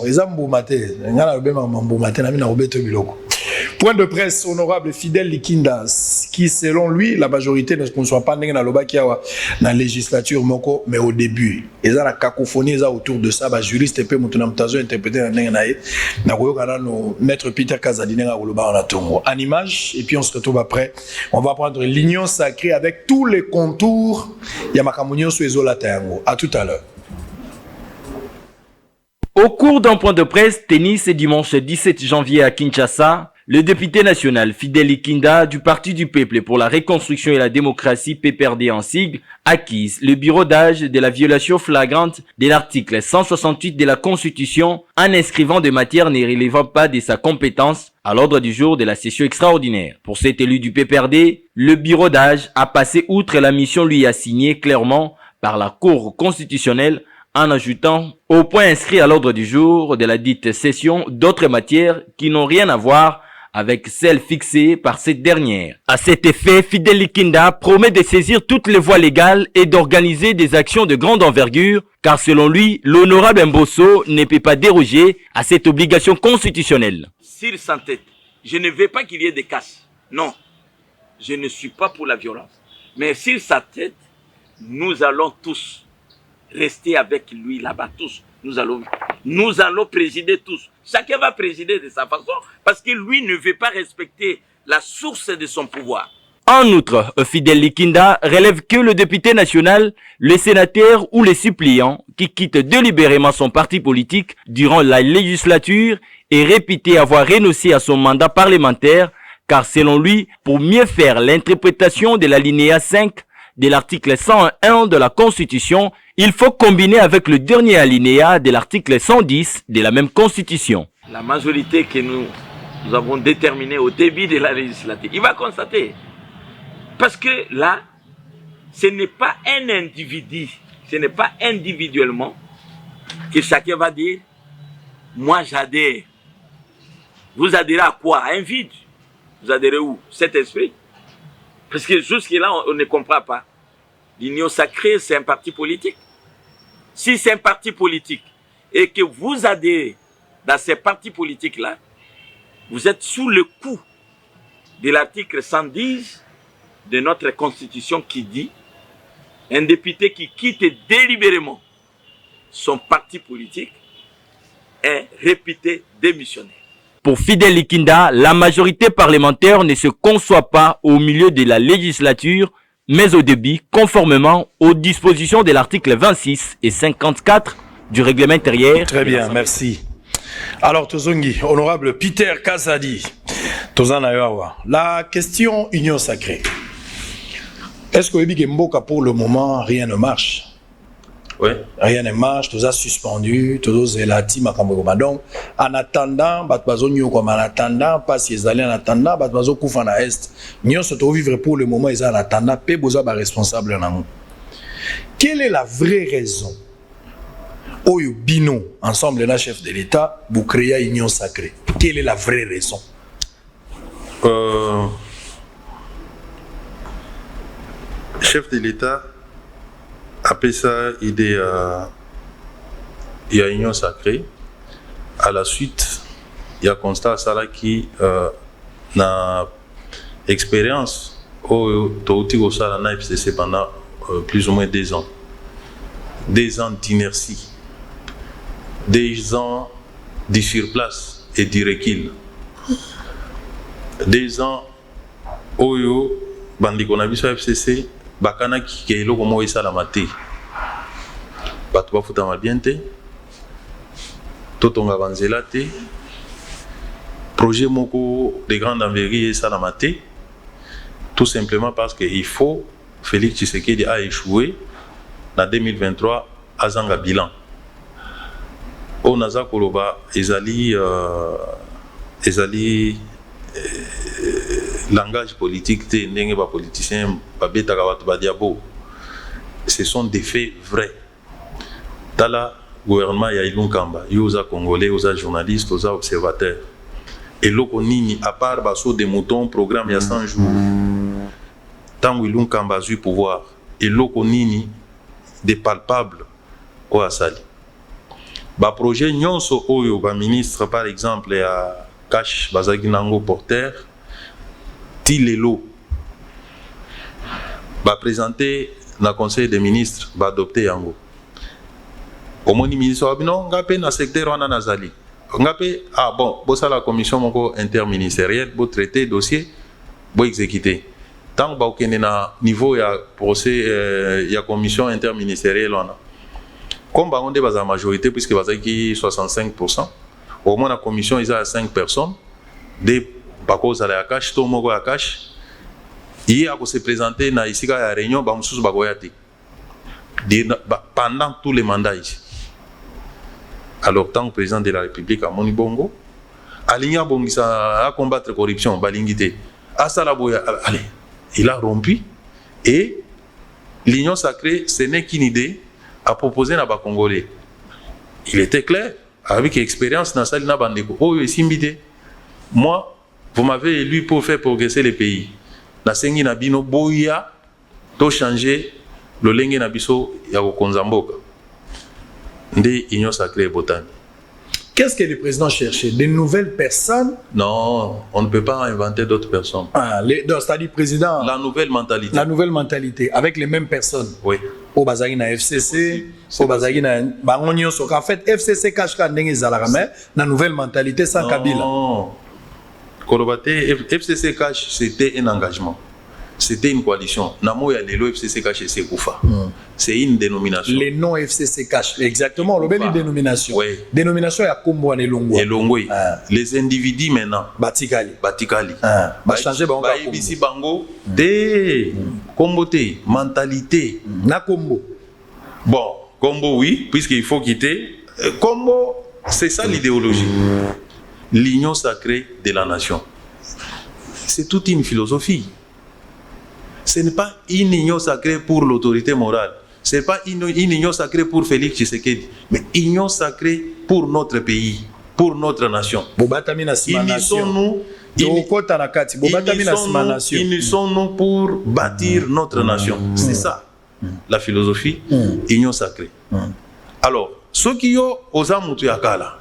Point de presse, honorable Fidèle Likinda, qui selon lui, la majorité ne conçoit pas dans la législature, mais au début. Et ça, la cacophonie autour de ça, juriste et peu interprété dans maître Peter Kazadine en image, et puis on se retrouve après. On va prendre l'union sacrée avec tous les contours. Yamakamunyo Suezola Tango. À tout à l'heure. Au cours d'un point de presse tenu ce dimanche 17 janvier à Kinshasa, le député national Fidèle Likinda du Parti du Peuple pour la Reconstruction et la Démocratie PPRD en sigle accuse le bureau d'âge de la violation flagrante de l'article 168 de la Constitution en inscrivant des matières ne relevant pas de sa compétence à l'ordre du jour de la session extraordinaire. Pour cet élu du PPRD, le bureau d'âge a passé outre la mission lui assignée clairement par la Cour constitutionnelle en ajoutant au point inscrit à l'ordre du jour de la dite session d'autres matières qui n'ont rien à voir avec celles fixées par cette dernière. À cet effet, Fidèle Likinda promet de saisir toutes les voies légales et d'organiser des actions de grande envergure, car selon lui, l'honorable Mbosso ne peut pas déroger à cette obligation constitutionnelle. S'il s'entête, je ne veux pas qu'il y ait des casses. Non, je ne suis pas pour la violence. Mais s'il s'entête, nous allons tous rester avec lui là-bas, tous. Nous allons présider tous. Chacun va présider de sa façon parce que lui ne veut pas respecter la source de son pouvoir. En outre, Fidèle Likinda relève que le député national, le sénateur ou le suppléant qui quitte délibérément son parti politique durant la législature est réputé avoir renoncé à son mandat parlementaire car selon lui, pour mieux faire l'interprétation de l'alinéa 5 de l'article 101 de la Constitution, il faut combiner avec le dernier alinéa de l'article 110 de la même Constitution. La majorité que nous avons déterminée au début de la législature, il va constater. Parce que là, ce n'est pas un individu, ce n'est pas individuellement que chacun va dire « moi j'adhère ». Vous adhérez à quoi? À un vide. Vous adhérez où? Cet esprit. Parce que jusque-là, on ne comprend pas. L'Union sacrée, c'est un parti politique. Si c'est un parti politique et que vous adhérez dans ces partis politiques-là, vous êtes sous le coup de l'article 110 de notre Constitution qui dit un député qui quitte délibérément son parti politique est réputé démissionnaire. Pour Fidel Ikinda, la majorité parlementaire ne se conçoit pas au milieu de la législature, mais au début, conformément aux dispositions de l'article 26 et 54 du règlement intérieur. Très bien, merci. Alors, Tozongi, honorable Peter Kazadi, Tozanayawa, la question Union Sacrée. Est-ce que Mboka, pour le moment, rien ne marche? Oui. Rien ne marche, tout ça suspendu, tout ça zélati, makambo. Donc, en attendant, en attendant, pas si ils allaient en attendant, batbazo koufan à est. Nous sommes vivre pour le moment, ils en attendant, pe boza ba responsable en. Quelle est la vraie raison? Oyo Bino, ensemble là, chef de l'État, vous créez Union Sacrée. Quelle est la vraie raison? Chef de l'État après ça, il y a Union Sacrée. À la suite, il y a constat ça là qui n'a expérience au FCC pendant plus ou moins 2 ans. 2 ans d'inertie. 2 ans de surplace et du recul. 2 ans où bandi qu'on a vu sur FCC, bakana qui est là comme ça la maté. Bato ba futa mabiente. Totonga banzela te. Projet moko de grande envergure ça la maté. Tout simplement parce que il faut Félix Tshisekedi a échoué en 2023 à Zanga bilan. Au Naza Koloba, ezali langage politique, n'engé pas politicien, pas bêta kawatu ba diabo. Ce sont des faits vrais. Dans le gouvernement, il y a Ilun Kamba, il y a Congolais, il y a journalistes, il y a observateurs. Et l'Okonini, à part basso des moutons, programme il y a 100 jours. Tant que Ilun Kamba a eu pouvoir, et l'Okonini, des palpables, au Asali. Ba projet nyonso oyo ba ministre par exemple à Cash Bazagi Nango Porter Tilelo ba présenter na conseil des ministres ba adopter yango. Au moins ministre abino ngapé na secteur wana nazali. Ngapé ah bon, bossa la commission moko interministérielle bo traiter dossier bo exécuter. Tant ba okene na niveau ya procès ya commission interministérielle wana. Comme on est la majorité, puisque vous avez 65%, au moins la commission est à 5 personnes, des bakos à la cache, tout le monde à la cache. Hier, on s'est présenté dans la réunion, pendant tous les mandats ici. Alors, tant que président de la République à Monibongo, Aligna Bongisa a combattre la corruption, Balingité, Asalaboya, allez, il a rompu, et l'Union Sacrée, ce n'est qu'une idée. A proposé na ba Congolais. Il était clair, avec expérience dans Salina Bandeko. Oh, moi, vous m'avez élu pour faire progresser les pays. Na sengi na bino boya, to changer le lenge na biso ya Konzamboka. Nde Union Sacrée Botani. Qu'est-ce que le président cherchait? Des nouvelles personnes? Non, on ne peut pas inventer d'autres personnes. Ah, c'est-à-dire président. La nouvelle mentalité. La nouvelle mentalité, avec les mêmes personnes. Oui. Au Bazagi na FCC, au Bazagi na Bangonio Soka. En fait, FCC cache quand n'est pas la nouvelle mentalité sans Kabila. Non. Kolobate, FCC cache, c'était un engagement. C'était une coalition. Namo ya lelo FCC cache c'est Koufa. C'est une dénomination. Les noms FCC cache, exactement. Le bel dénomination. Oui. Dénomination ya Kombo et Longwa. Et Longwa. Les individus maintenant. Batikali. Batikali. Ba changer bango. Ba ibisi bango de Kombote, mentalité. Na Kombo. Bon, Kombo oui, puisqu'il faut quitter. Kombo, c'est ça l'idéologie. L'union sacrée de la nation. C'est toute une philosophie. Ce n'est pas une union sacrée pour l'autorité morale. Ce n'est pas une union sacrée pour Félix Tshisekedi, mais une union sacrée pour notre pays, pour notre nation. Unissons-nous pour bâtir notre nation. C'est ça, la philosophie, union sacrée. Alors, ceux qui ont osé Moutouakala,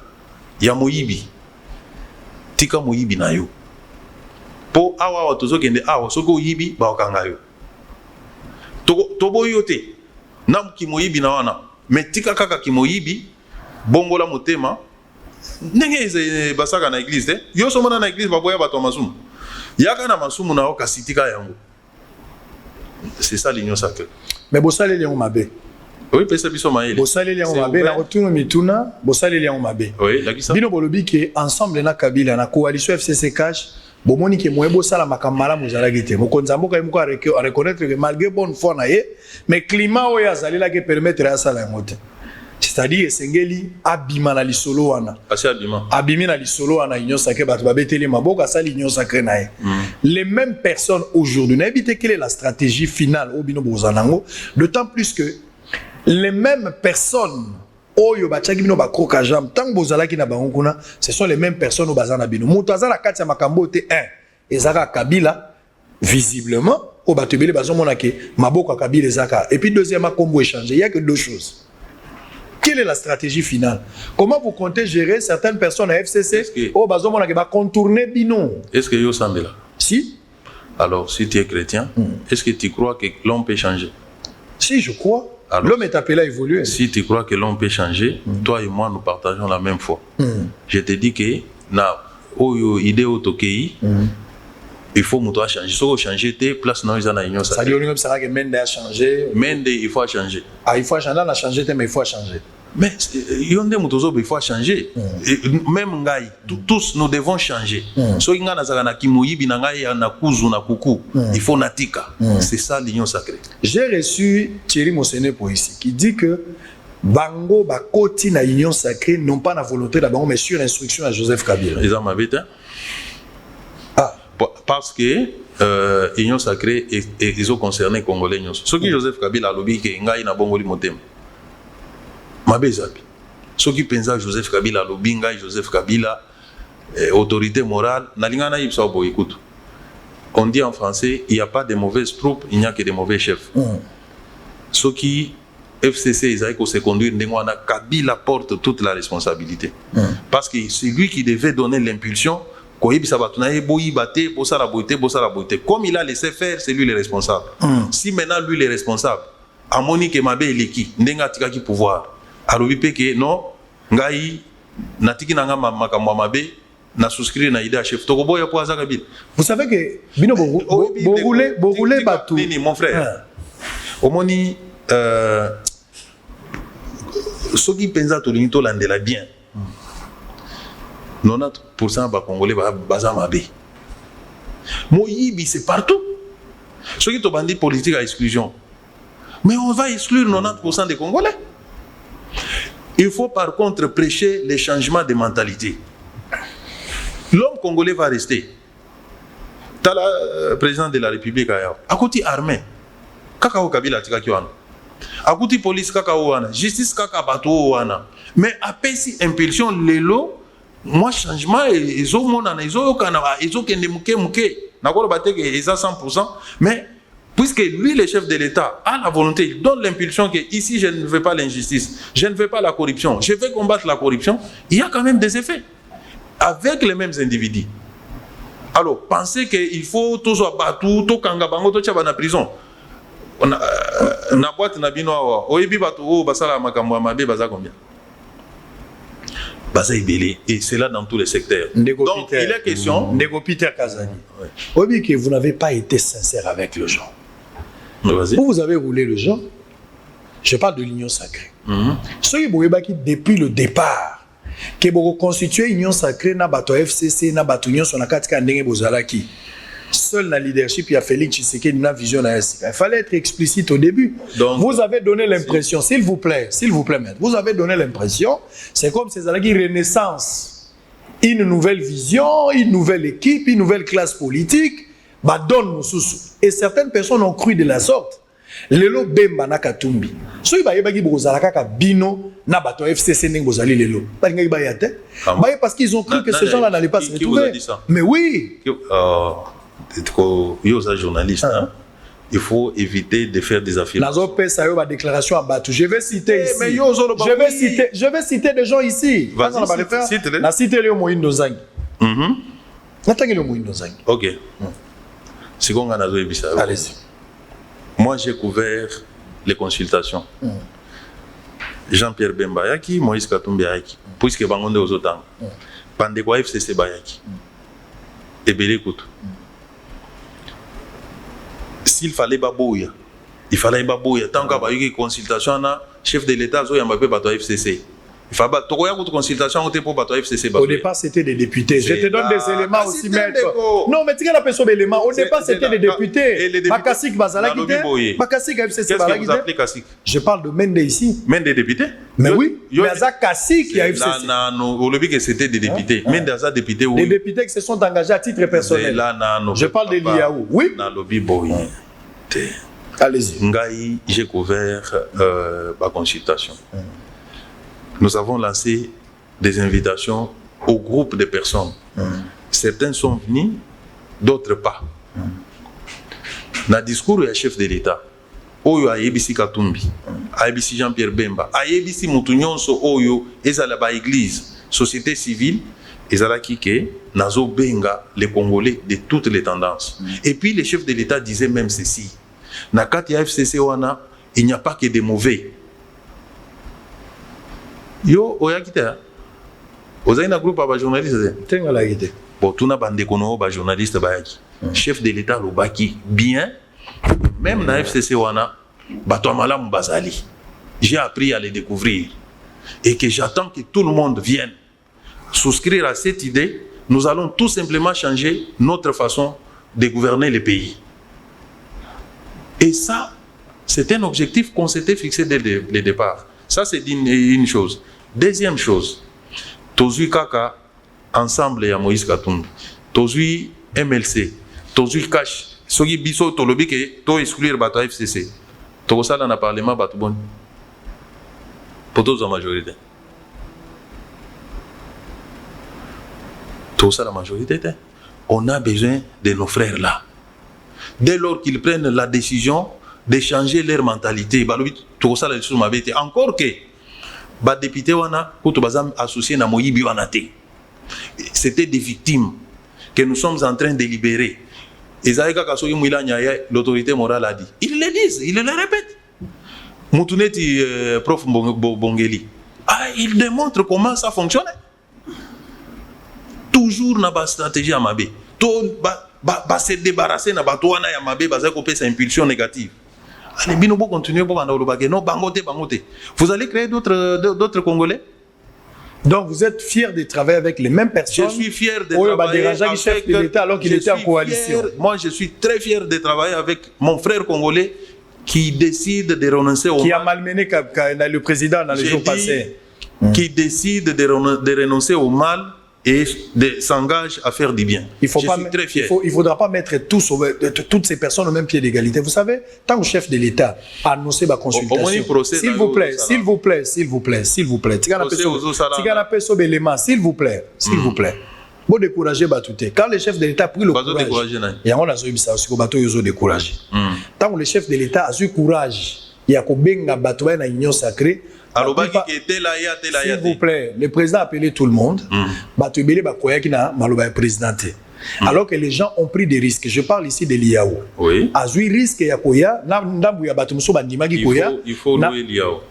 il y a Moïbi, Tika Moïbi Nayo. Po awa watozo kende awa soko yibi ba okanga yo. Tobo yote na kimoyibi na wana mais tika kaka kimoyibi bongola motema ndenge basaka na église te yo somona na église baboya bato masumu yaka na masumu na okasi tika yango c'est ça l'union sacrée mais bosale liango mabe oui pesa biso maele bosale liango mabe na retourno mituna bosale liango mabe oui lakisa bino bolobi ke ensemble na Kabila na coalition FCC cash bomoni ke moyebo sala makamala muzalaki te mokonza mboka yemko a reconnaître que malgré bonne foi na ye mais climat oyo azali la ke permettre ya sala yango te c'est-à-dire esengeli abima na lisolo wana abimi na lisolo wana union sacrée bato babeteli maboko asali union sacrée na ye les mêmes personnes aujourd'hui na éviter quelle est la stratégie finale au bino bozanango d'autant plus que les mêmes personnes oyo bachaki bino bakroka jambe tant bozalaki na bango kuna ce sont les mêmes personnes au bazana bino mutu azana kati ya makambo te ezaka Kabila visiblement au batebele bazomona ke maboko Kabila ezaka et puis deuxièmement combo échanger il y a que deux choses. Quelle est la stratégie finale? Comment vous comptez gérer certaines personnes à FCC au bazomona ke ba contourner bino? Est-ce que yo sambela? Si. Alors si tu es chrétien, est-ce que tu crois que l'homme peut changer? Si je crois. L'homme est appelé à évoluer. Si tu crois que l'homme peut changer, toi et moi, nous partageons la même foi. Je te dis que na oyo idée autokei, il faut que changer. Si tu changer tes places dans les union sacrée. Ça dit même ça que Mende a changé. Mende il faut changer. Ah il faut changer, on a changé mais il faut changer. Mais yonde mutozo il faut changer. Même ngai tous nous devons changer. So inga na zaka na kimoyibi na ngai na kuzu na kuku, il faut natika. C'est ça l'union sacrée. J'ai reçu Thierry Mosene pour ici qui dit que bango bakoti na union sacrée non pas la volonté d'abord mais sur instruction à Joseph Kabila. Ils ont m'avait parce que union sacrée ils ont concerné congolais. Ce qui Joseph Kabila lobi que ngai na bongoli motema. Mabezabi. Ce qui pensa Joseph Kabila, Lobinga, Joseph Kabila, autorité morale, n'alingana yipsa bo écoute. On dit en français, il n'y a pas de mauvaises troupes, il n'y a que de mauvais chefs. Ce qui FCC, ils avaient se conduire, Kabila porte toute la responsabilité. Parce que c'est lui qui devait donner l'impulsion. Comme il a laissé faire, c'est lui le responsable. Si maintenant lui est responsable, à Monique Mabe Eleki, Ndenga Tikaki pouvoir. Alobi peke non ngai natiki nanga makamwa mabe na souscrire na idée chef tokoboya po azaka bil. Vous savez que bino borouler batou nini mon frère omoni soki penza to linito landela bien 90% ba congolais baza mabe moyibi c'est partout soki to bandi politique à exclusion mais on va exclure 90% des congolais. Il faut par contre prêcher les changements de mentalité. L'homme congolais va rester. T'as le président de la République à côté armée. Kakao Kabila Tikakiwana. À côté police kakao wana. Justice kakabato wana. Mais après si impulsion lelo, moi changement ils ont mon ana ils ont kana ils ont kende muke. Nakolo bate que ils a 100%. Mais puisque lui, le chef de l'État, a la volonté, il donne l'impulsion que ici, je ne veux pas l'injustice, je ne veux pas la corruption, je vais combattre la corruption, il y a quand même des effets avec les mêmes individus. Alors, pensez qu'il faut tout soit battu, tout kangabango, tout chaba na prison. Na boîte na bino awa, oyebi batu o basala makambo amabe baza combien? Baza ibélé, et c'est là dans tous les secteurs. Donc, il est question. Ndeko Peter Kazani. Oyebi que vous n'avez pas été sincère avec le gens. Vous avez roulé le genre. Je parle de l'union sacrée. Ce qui depuis le départ, que vous constituez l'union sacrée na bato FCC na bato union son akatika ndenge bozalaki. Seul la leadership il y a Félix Tshisekedi na vision na SK. Il fallait être explicite au début. Donc, vous avez donné l'impression, s'il vous plaît, maître, vous avez donné l'impression, c'est comme ces alaki renaissance, une nouvelle vision, une nouvelle équipe, une nouvelle classe politique. Bah donne nos sous. Et certaines personnes ont cru de la sorte. Lelo bemba na katumbi. So iba yebaki bozala kaka bino na bato FCC ning bozali lelo. Ba ngai ba yate. Ba parce qu'ils ont cru que ces gens-là n'allaient pas se retrouver. Mais oui. Yo ça journaliste hein. Il faut éviter de faire des affirmations. Nazo pesa yo ba déclaration à Batou. Je vais citer ici. Je vais citer des gens ici. Vas-y. Na citer le Moindo Zangi. Natangi le Moindo Zangi. OK. Allez-y. Moi, j'ai couvert les consultations. Jean-Pierre Bemba yaki, Moïse Katumbi yaki, puisque bangonde aux autant. Pendant quoi FCC bayaki. Et bien écoute. S'il fallait babouya, il fallait babouya. Tant qu'il y a eu une consultation, chef de l'État, il y a un FCC. Il faut pas une consultation pour battre FCC. Au départ, c'était des députés. Je te donne des éléments aussi, maître. Non, mais tu as la personne d'éléments. Au départ, c'était des députés. Makasik Bazala qui était. Makasik FCC Bazala qui était. Je parle de Mende ici. Mende des députés? Mais oui. Mais Azakasik qui a FCC. Non, au début, c'était des députés. Mende Azak députés. Des députés qui se sont engagés à titre personnel. Je parle de l'IAO. Oui. Dans le lobby boy. Allez-y. Ngaï, j'ai couvert ma consultation. Nous avons lancé des invitations au groupe de personnes. Certains sont venus, d'autres pas. Dans le discours du chef de l'État, Oyo Ayebisi Katumbi, Ayebisi Jean-Pierre Bemba, Ayebisi Moutounions Oyo, Ezalaba Église, société civile, Ezala Kike, Nazo Benga, les Congolais de toutes les tendances. Et puis le chef de l'État disait même ceci. Nakati FCC Wana, il n'y a pas que des mauvais. Yo, oya kite ya. Ozaina groupe aba journaliste. Tenga la kite. Bon, tuna bande kono ba journaliste ba yaki. Chef de l'État lo baki bien. Même na FCC wana bato malamu bazali. J'ai appris à les découvrir et que j'attends que tout le monde vienne souscrire à cette idée. Nous allons tout simplement changer notre façon de gouverner le pays. Et ça, c'est un objectif qu'on s'était fixé dès le départ. Ça, c'est une chose. Deuxième chose, Tozui Kaka, ensemble, il y a Moïse Katumbi. Tozui MLC. Tozui Cash. Sogi Biso Tolobi ke to exclure Bato FCC. Togosa dans le Parlement, Bato Bon. Pour tous la majorité. Togosa la majorité. On a besoin de nos frères là. Dès lors qu'ils prennent la décision de changer leur mentalité. Encore que les députés sont associés à Moïbi Wanate. C'était des victimes que nous sommes en train de libérer. L'autorité morale a dit. Ils le disent, ils le répètent. Moutouneti, prof Bongeli, il démontre comment ça fonctionne. Toujours dans la stratégie à Mabé. Se débarrasser de la Batouana et Mabé, c'est une impulsion négative. Allez, binobo continuer pour non, bangote. Vous allez créer d'autres Congolais. Donc vous êtes fier de travailler avec les mêmes personnes. Je suis fier de travailler avec le chef de l'État alors qu'il était en coalition. Moi, je suis très fier de travailler avec mon frère congolais qui décide de renoncer au mal. Qui a malmené le président dans les jours passés. Qui décide de renoncer au mal et s'engage à faire du bien. Je suis très fier. Il ne faudra pas mettre toutes ces personnes au même pied d'égalité. Vous savez, tant que chef de l'État a annoncé ma consultation, s'il vous plaît. Bon décourager Batouté. Quand le chef de l'État a pris le courage, et on a découragé. Tant que le chef de l'État a eu courage, il y a Kobenga Batoué dans l'Union sacrée. S'il vous plaît, le président a appelé tout le monde. Alors que les gens ont pris des risques. Je parle ici de l'IAO. Oui. Il faut louer l'IAO.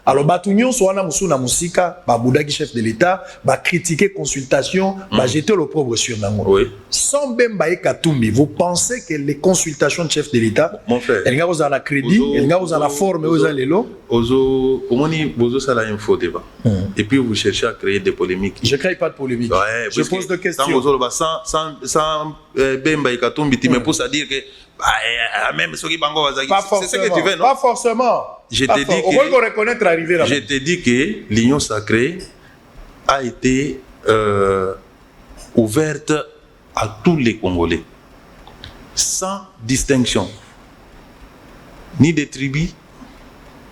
Alors, Batunion soit na musuna musika, Baboudaki chef de l'État, ba critiquer consultation, ba jeter l'opprobre sur Nango. Oui. Sans Bemba et Katumbi, vous pensez que les consultations de chef de l'État, mon frère, elles n'ont pas la crédit, elles n'ont pas la forme, elles ont l'élo. Vous ça la info débat. Et puis vous cherchez à créer des polémiques. Je ne crée pas de polémique. Ouais, je pose des questions. Sans Bemba et Katumbi, tu me pousses à dire que même ceux qui bango c'est ce que tu veux, non? Pas forcément. Je te dis que l'Union sacrée a été ouverte à tous les Congolais, sans distinction, ni des tribus,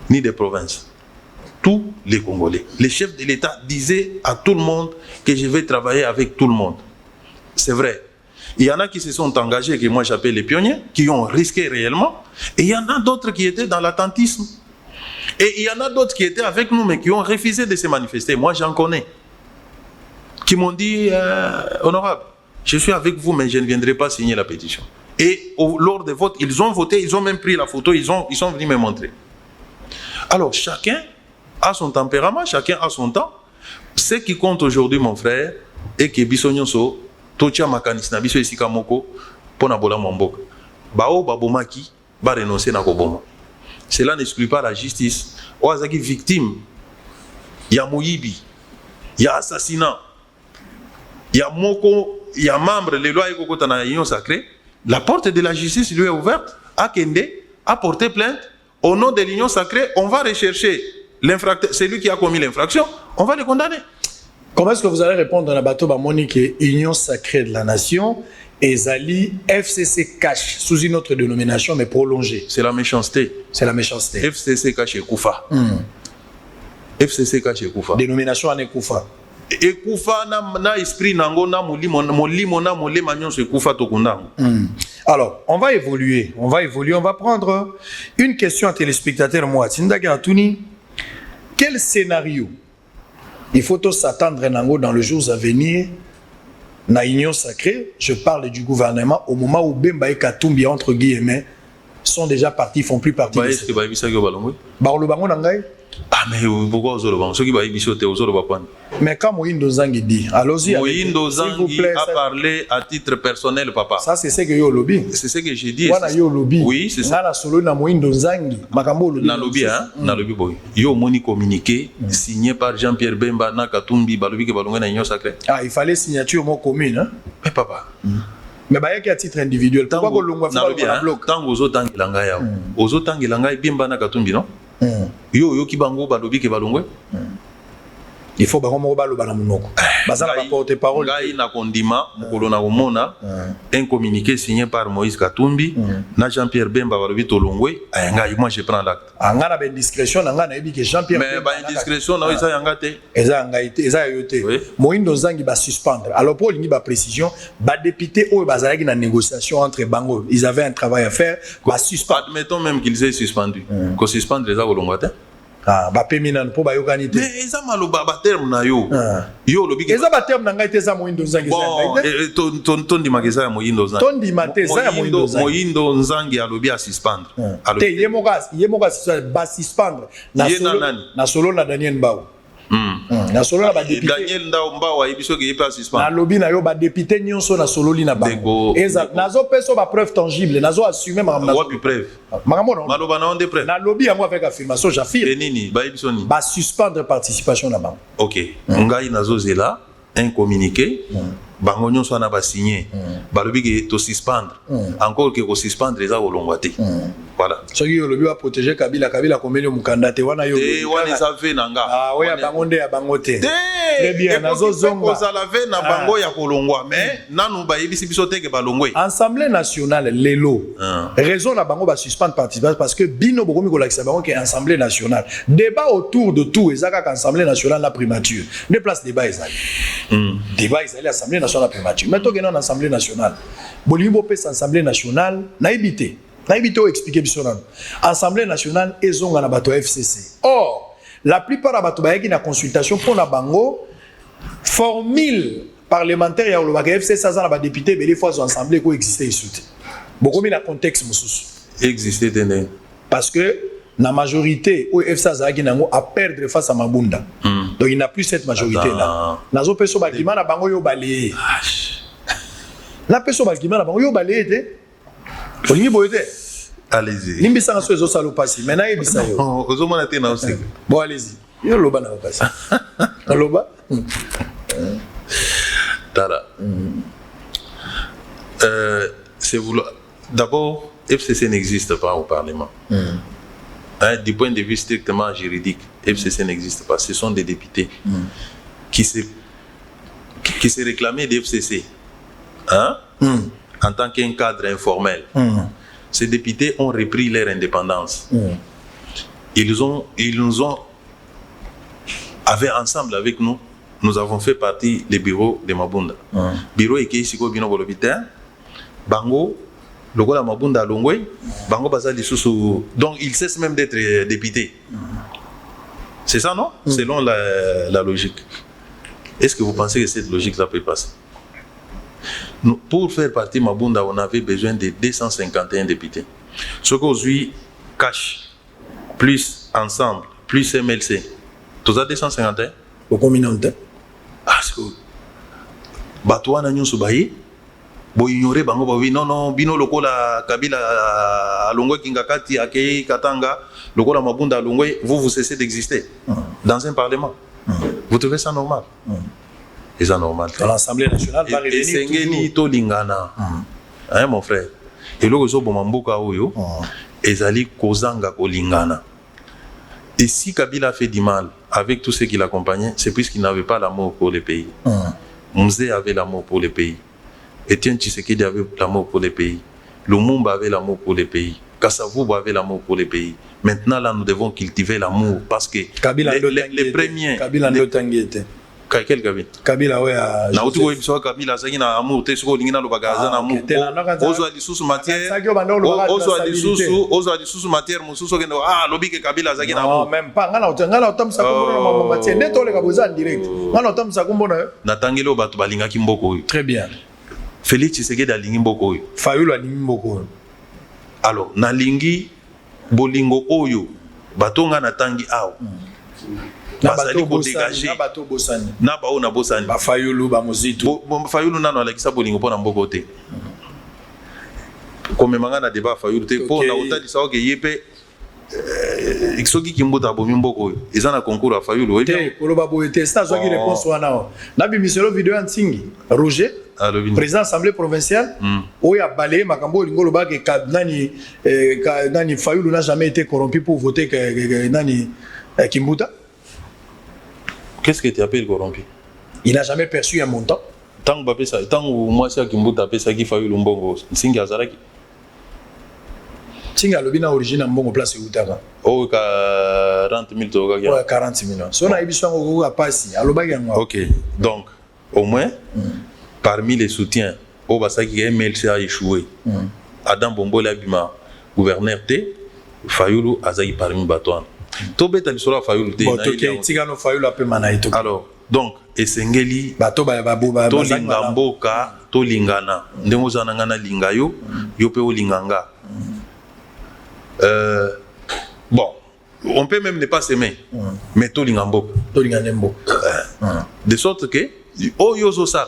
ni des provinces. Tous les Congolais. Le chef de l'État disait à tout le monde que je vais travailler avec tout le monde. C'est vrai. Il y en a qui se sont engagés, que moi j'appelle les pionniers, qui ont risqué réellement. Et il y en a d'autres qui étaient dans l'attentisme. Et il y en a d'autres qui étaient avec nous, mais qui ont refusé de se manifester. Moi, j'en connais. Qui m'ont dit, honorable, je suis avec vous, mais je ne viendrai pas signer la pétition. Et lors des votes, ils ont voté, ils ont même pris la photo, ils sont venus me montrer. Alors, chacun a son tempérament, chacun a son temps. Ce qui compte aujourd'hui, mon frère, est que Bissonyonso, Tocha Makanis, Nabiso Isikamoko, Ponabola Mambok, Bao Babomaki, va renoncer à Koboma. Cela n'exclut pas la justice. Oazaki victime, il y a Moyibi, il y a assassinat, il y a Moko, il y a membre, les lois et dans l'union sacrée. La porte de la justice lui est ouverte. À Kende, a porté plainte. Au nom de l'union sacrée, on va rechercher l'infracteur, celui qui a commis l'infraction, on va le condamner. Comment est-ce que vous allez répondre à la bateau Monique Union sacrée de la nation et Zali FCC cash sous une autre dénomination mais prolongée? C'est la méchanceté. C'est la méchanceté. FCC cash et Koufa. FCC cash et Koufa. Dénomination en Koufa. Et Koufa na esprit nango na molimo na molema nyonso Koufa tokundango. Alors, on va évoluer, on va prendre une question à téléspectateur moi. Tindaga Atuni, quel scénario il faut s'attendre dans les jours à venir na union sacrée? Je parle du gouvernement au moment où Bemba et Katumbi entre guillemets sont déjà partis, font plus partie. Est-ce que Baïbi Sagyo Balongwe? Barolo Bango Nangai? Ah mais pourquoi aux autres? Ceux qui Baïbi Sote aux autres Bapan. Mais quand Moïndo Zangi dit, allons-y. Moïndo Zangi a parlé à titre personnel, papa. Ça c'est ce que yo lobby. C'est ce que j'ai dit. Oui, c'est ça. Na solo na Moïndo Zangi. Makambo lobby. Na lobby hein, na lobby boy. Yo moni communiqué signé par Jean-Pierre Bemba na Katumbi balobi ke balongwe na union sacrée. Ah, il fallait signature mon commune hein. Mais papa. Mais bah y a titre individuel. Pourquoi qu'on longwa fa bloc? Tant aux autres tangilanga ya. Aux autres tangilanga Bemba na Katumbi non? Yo ki bango balobi ke balongwe. Il faut vraiment baloba na munoko. Bazala ba porte parole. Ngai na kondima mukolo na komona un communiqué signé par Moïse Katumbi na Jean-Pierre Bemba balobi tolongwe. Ngai moi je prends l'acte. Anga na ben discrétion nga na yebi que Jean-Pierre mais ba indiscrétion na isa yanga te. Eza ngai te, eza yote. Moïndo Zangi ba suspendre. Alors pour lingi ba précision, ba député o bazalaki na négociation entre bango, ils avaient un travail à faire, ba suspendre. Admettons même qu'ils aient suspendu. Ko suspendre les kolongwa te. Ah, ba peminan po ba yokanite. Mais eza maloba ba terme na yo. Yo lobi ke eza ba terme na ngai te za Moïndo Zangi za. Bon, ton di mageza ya Moïndo Zangi. Ton di mate za ya Moïndo Zangi. Moïndo Zangi alobi a suspendre. Te yemoga ba suspendre. Na solo na Daniel Mbao. Na solo na ba député Daniel Mbao ayibiso ke yepa suspendre. Na lobi na yo ba député nyonso na solo li na bango. Eza nazo peso ba preuve tangible, nazo assumer ma nazo. Wapi preuve? Maloba na onde preuve. Na lobby à moi avec affirmation, j'affirme. Benini, ba yebiso ni. Ba suspendre participation na bango. OK. Ngai nazo zela un communiqué. Bango nyonso na ba signé. Ba lobi ke to suspendre. Encore que ko suspendre les a olongwate. Voilà. Ce qui lobi va protéger Kabila kombeli mukanda te wana yo. Eh wana savé nanga. Ah ouais bango nde ya bango te. Très bien, nazo zonga. Ko la ve na bango ya kolongwa mais nanu ba yebisi biso te ke balongwe. Assemblée nationale lelo. Raison na bango ba suspendre participation parce que bino bokomi ko lakisa bango ke assemblée nationale. Débat autour de tout ezaka assemblée nationale la primature. Ne place débat ezali. Débat ezali assemblée nationale la primature. Mais to gena na assemblée nationale. Bolimbo pesa assemblée nationale na ebité. Na ebité o expliquer biso na. Assemblée nationale ezonga na bato FCC. Or, la plupart de bato bayaki na consultation pour na bango formule parlementaire ya olobaka FCC ça na ba député mais des fois ont assemblée ko exister ici. Beaucoup mis na contexte mususu. Exister tene. Parce que la majorité au FCC azaki nango à perdre face à Mabunda. Donc il n'a plus cette majorité là. Nazo peso bakima na bango yo balé. La peso bakima na bango yo balé te. Olingi boyete. Allez-y. Limbisa ngaso ezo salo pasi. Maintenant yebisa yo. Ozomona te na aussi. Bon allez-y. Yo loba na pasi. Loba. Tara. C'est vouloir. D'abord, FCC n'existe pas au Parlement. Du point de vue strictement juridique, FCC n'existe pas. Ce sont des députés qui se réclamaient de FCC en tant qu'un cadre informel. Ces députés ont repris leur indépendance. Ils nous ont avaient ensemble avec nous. Nous avons fait partie des bureaux de Mabunda. Bureau Ekeisiko Bino Bolobiter, Bango, Logola Mabunda Longwe, Bango Bazali Soussou. Donc ils cessent même d'être députés. C'est ça, non? Selon la logique. Est-ce que vous pensez que cette logique-là peut passer? Pour faire partie Mabunda, on avait besoin de 251 députés. Ce qu'aujourd'hui, cash, plus ensemble, plus MLC, tous à 251. Au combien de temps? Ah, c'est que. Batouana Nyon Soubaye, bo ignorer bango ba oui non bino lokola Kabila alongwe kingakati akei Katanga lokola Mabunda alongwe vous cessez d'exister dans un parlement. Vous trouvez ça normal? Et ça normal. Dans l'Assemblée nationale va revenir et sengeli to lingana. Hein mon frère. Et loko zo bomamboka oyo ezali kozanga ko lingana. Et si Kabila fait du mal avec tous ceux qui l'accompagnaient, c'est puisqu'il n'avait pas l'amour pour le pays. Mzee avait l'amour pour le pays. Etienne Tshisekedi avait l'amour pour le pays. Lumumba avait l'amour pour le pays. Kasavubu avait l'amour pour le pays. Maintenant, là, nous devons cultiver l'amour parce que Kabila les premiers... Kabila n'était. Quel Kabila? Kabila, oui, à Joseph. Kabila, ça y est, amour, t'es sur l'ingénieur, le bagage, amour. Ozo a dit sous matière. Ozo a dit sous matière, mon sous ah, lobby que Kabila, ça y est, amour. Non, même pas. Ngana otam sa kumbono na matière. Neto le kabuza en direct. Ngana otam sa kumbono. Natangelo batu balinga kimboko. Très bien. Félix Tshisekedi alingi mboko. Fayulu alingi mboko. Alors, nalingi bolingo oyo batonga natangi awo. Na bato bosani. Na bao na bosani. Ba Fayulu ba Mozitu. Fayulu nano alekisa bolingo pona mboko te. Comme manga na débat Fayulu te po na otali sawo ke yepe soki kimbuta bomi mboko eza na concours a Fayulu te koloba boye te sta soki réponse wana na bimiselo video ya Ntingi Roger président assemblée provinciale oya balé makambo lingo loba ke nani Fayulu n'a jamais été corrompu pour voter que nani Kimbuta. Qu'est-ce que tu appelles corrompu? Il n'a jamais perçu un montant. Tant que moi c'est Kimbuta pesa ki Fayulu mbongo Ntingi azalaki. Tinga lobina origine mbongo place utaka. Oh 40 000 toga. Ouais 40 millions. So na ibiso ngoko apasi alobaki ngwa. OK. Donc au moins parmi les soutiens au basaki MLC a échoué. Adam Bombola Bima gouverneur T Fayulu azaki parmi Batouane. Tobeta lisolo Fayulu T. Bon OK, tinga no Fayulu ape manaito. Alors donc esengeli bato ba to lingamboka to lingana ndemo zananga na lingayo yo pe o linganga. Bon, on peut même ne pas s'aimer, mais tout l'ingambo. De sorte que, au yozo sal,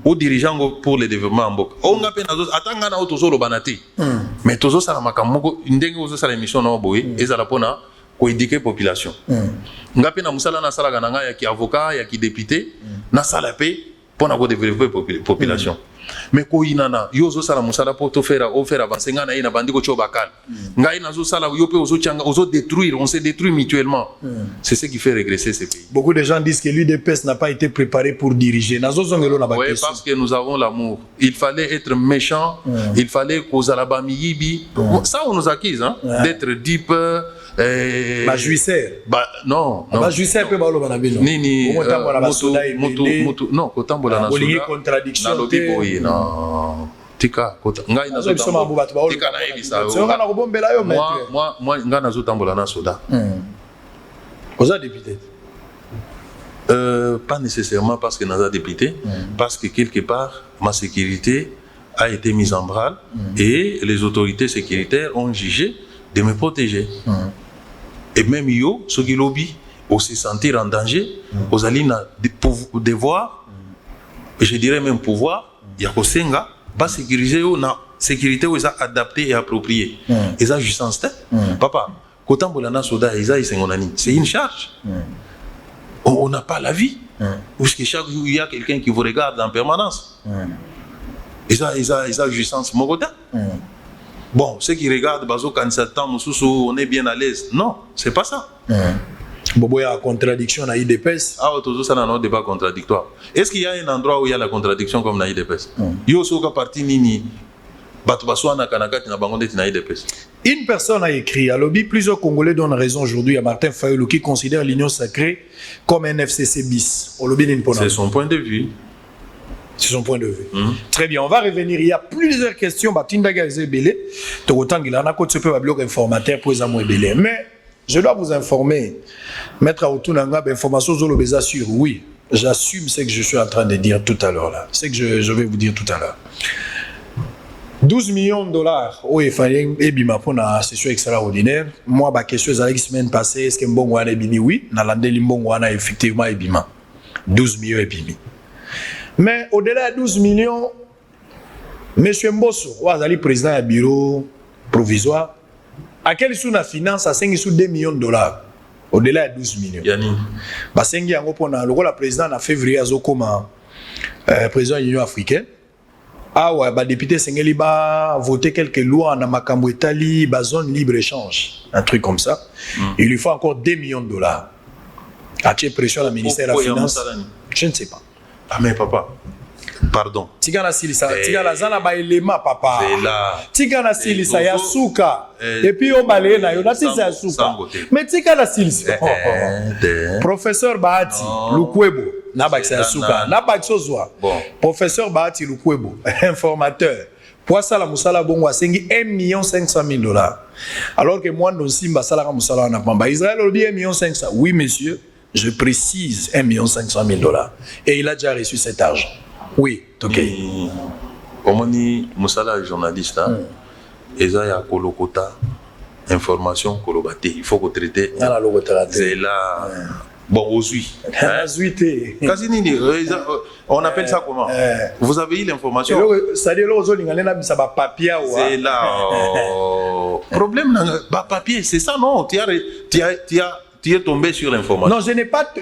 au dirigeant pour le développement en bok, on a peine à attendre à autozo le banati, mais tozo sal makamoko, une dengue ozo sal émission non boé, et ça la pona, pour éduquer population. On a peine à moussala na sala gananga, ya qui avocat, ya qui député, na sala paix, pour na développer population. Mais ko inana yozo sala musala pour te faire avancer ngana ina bandiko chobakal ngai nazo sala yope ozo changa ozo détruire, on se détruit mutuellement. C'est ce qui fait régresser ces pays. Beaucoup de gens disent que l'UDPS n'a pas été préparé pour diriger. Nazo zongelo na ba question. Oui, parce que nous avons l'amour. Il fallait être méchant, il fallait kozala ba miyibi. Ça on nous accuse d'être deep ba juisseur. Non, ba juisseur pe ba lo bana bino. Nini mutu non kotambola na soda. Contradiction. Non, tika ngai nazo tika na ebisa moi ngai nazo tambola na soda. Oza député? Pas nécessairement parce que naza député, parce que quelque part ma sécurité a été mise en branle et les autorités sécuritaires ont jugé de me protéger. Et même yo ceux qui lobby au se sentir en danger, aux alina devoir, je dirais même pouvoir. Yakosenga ba sécuriser na sécurité où ils a adapté et approprié. Ils a jouissance papa kotambola na soda ils isengonani c'est une charge. On n'a pas la vie parce que chaque jour il y a quelqu'un qui vous regarde en permanence. Ils a jouissance mogota. Bon ceux qui regardent bazo candidat on est bien à l'aise. Non, c'est pas ça. Bobo, il y a contradiction dans l'IDPS. Ah, tout ça, non, débat contradictoire. Est-ce qu'il y a un endroit où il y a la contradiction comme dans l'IDPS? Une personne a écrit à lobby, plusieurs Congolais donnent raison aujourd'hui à Martin Fayulu qui considère l'Union sacrée comme un FCC bis. C'est son point de vue. C'est son point de vue. Très bien, on va revenir. Il y a plusieurs questions. Mais je dois vous informer, Maître Aoutounanga, information sur le sûr. Oui, j'assume ce que je suis en train de dire tout à l'heure là. Ce que je vais vous dire tout à l'heure. 12 millions de dollars, oui, il fallait ebima pour la session extraordinaire. Moi, ma question est la semaine passée, est-ce que Mbongo a ebimi? Oui, Nalande Limbongo a effectivement ebima. 12 millions ebimi. Mais au-delà de 12 millions, M. Mbosso, le président du bureau provisoire, à quel sous la finance à 5 sous 2 millions de dollars? Au-delà de 12 millions. Yani. Basengi yango pona le président en février azokoma président de l'Union africaine. Ah ouais, bah député Sengeli ba voter quelques lois dans makambo Italie, ba zone libre échange, un truc comme ça. Il lui faut encore 2 millions de dollars. A-t-il pression à la ministère de la Finance? Je ne sais pas. Ah mais papa, pardon. Tigana silisa, tigana zana ba elema papa. C'est là. Tigana silisa ya suka. Et puis on balaye na yo na silisa ya suka. Mais tigana silisa. Professeur Bahati Lukwebo na bakisa ya suka. Na bakso zwa. Professeur Bahati Lukwebo, informateur. Poisa la musala bongo asengi 1,5 million $. Alors que moi non simba sala ka musala na pamba. Israël obi 1,5 million. Oui monsieur. Je précise 1,5 million $. Et il a déjà reçu cet argent. Oui, ok. Omoni Moussala journaliste, Eza ya kolokota information kolobate. Il faut qu'on traite. C'est là. Bon, aux huit. On appelle ça comment? Vous avez eu l'information? C'est là. Problème, papier, c'est ça, non? Tu es tombé sur l'information. Non,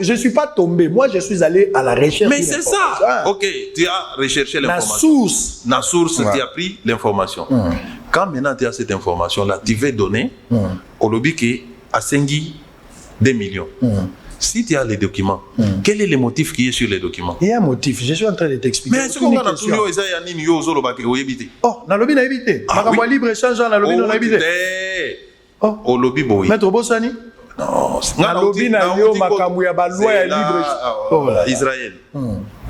je suis pas tombé. Moi, je suis allé à la recherche. Mais c'est ça. Ok, tu as recherché l'information. La source, tu as pris l'information. Quand maintenant tu as cette information-là, tu veux donner au lobby qui a 2 millions. Si tu as les documents, quel est le motif qui est sur les documents? Il y a un motif, je suis en train de t'expliquer. Mais ce qu'on a tout le oh, dans le lobby, on a évité. Par libre échange, dans le lobby, on a évité. Au lobby, oui. Maître Bossani? Non, lobby na yo makambo ya balwa ya libre Israël.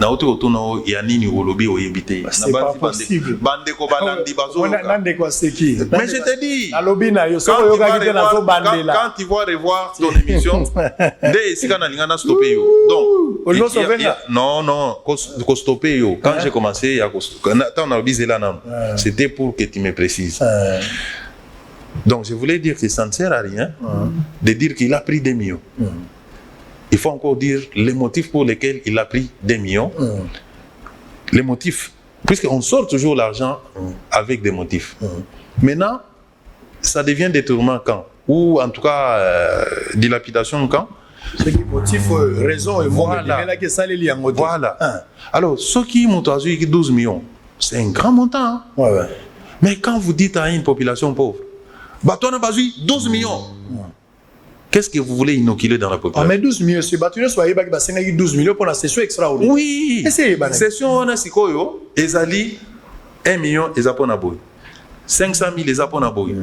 Na oto otono ya nini au lobby oyebité. C'est pas possible. Bande ko balandi bazo. Nande ko seki. Mais je te dis. Na lobby na yo so yo ka kite na so bandela. Quand tu vas revoir ton émission, dès sika na linga na stopper yo. Donc non, ko stopper yo. Quand j'ai commencé à quand on a lobby là non. C'était pour que tu me précises. Donc je voulais dire que ça ne sert à rien de dire qu'il a pris 2 millions. Il faut encore dire les motifs pour lesquels il a pris 2 millions. Les motifs, puisqu'on sort toujours l'argent avec des motifs. Maintenant, ça devient détournement quand? Ou en tout cas, dilapidation quand? C'est qui motif, raison et voilà. Voilà. Alors, ceux qui m'ont choisi 12 millions, c'est un grand montant. Hein? Ouais. Mais quand vous dites à une population pauvre, Batou a besoin 12 millions. Qu'est-ce que vous voulez inoculer dans la population? Mais 12 millions, c'est Batou soyez pas 12 millions pour la session extraordinaire. Oui. Session on a sikoyo, ezali 1 million ezapona boy. 500 000 ezapona boy.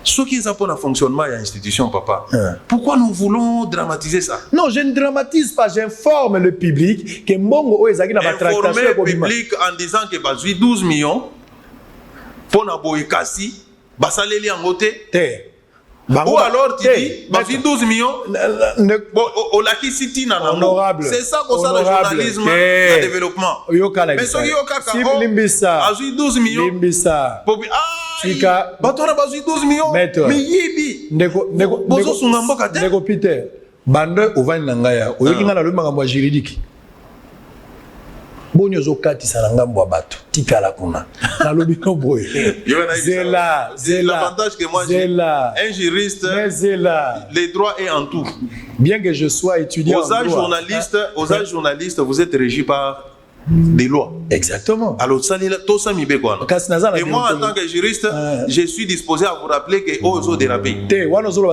Ce qui est pour le fonctionnement de l'institution, papa. Pourquoi nous voulons dramatiser ça? Non, je ne dramatise pas, j'informe le public que Mbongo ezaki na tractation. Informer le public en disant que bazui 12 millions pour na boy kasi. Basaleli en côté. Ou alors tu dis, vas-y 12 millions. Honorable. C'est ça qu'on sait le journalisme, le développement. Mais ce qui est au caca, vas-y 12 millions. Ah, Batora vas-y 12 millions. Mais yibi. Bozo sunamboka te. Nego Peter. Bande ovani nangaya. Oyoki ngana lo makambo juridique. Bonyo zokati salangambo wa bato tikala kuna na lobi no boy zela l'avantage que moi j'ai un juriste les droits et en tout bien que je sois étudiant aux âges journalistes vous êtes régis par des lois. Exactement. Alors ça tout ça mi quoi. Et moi en tant que juriste je suis disposé à vous rappeler que aux dérapé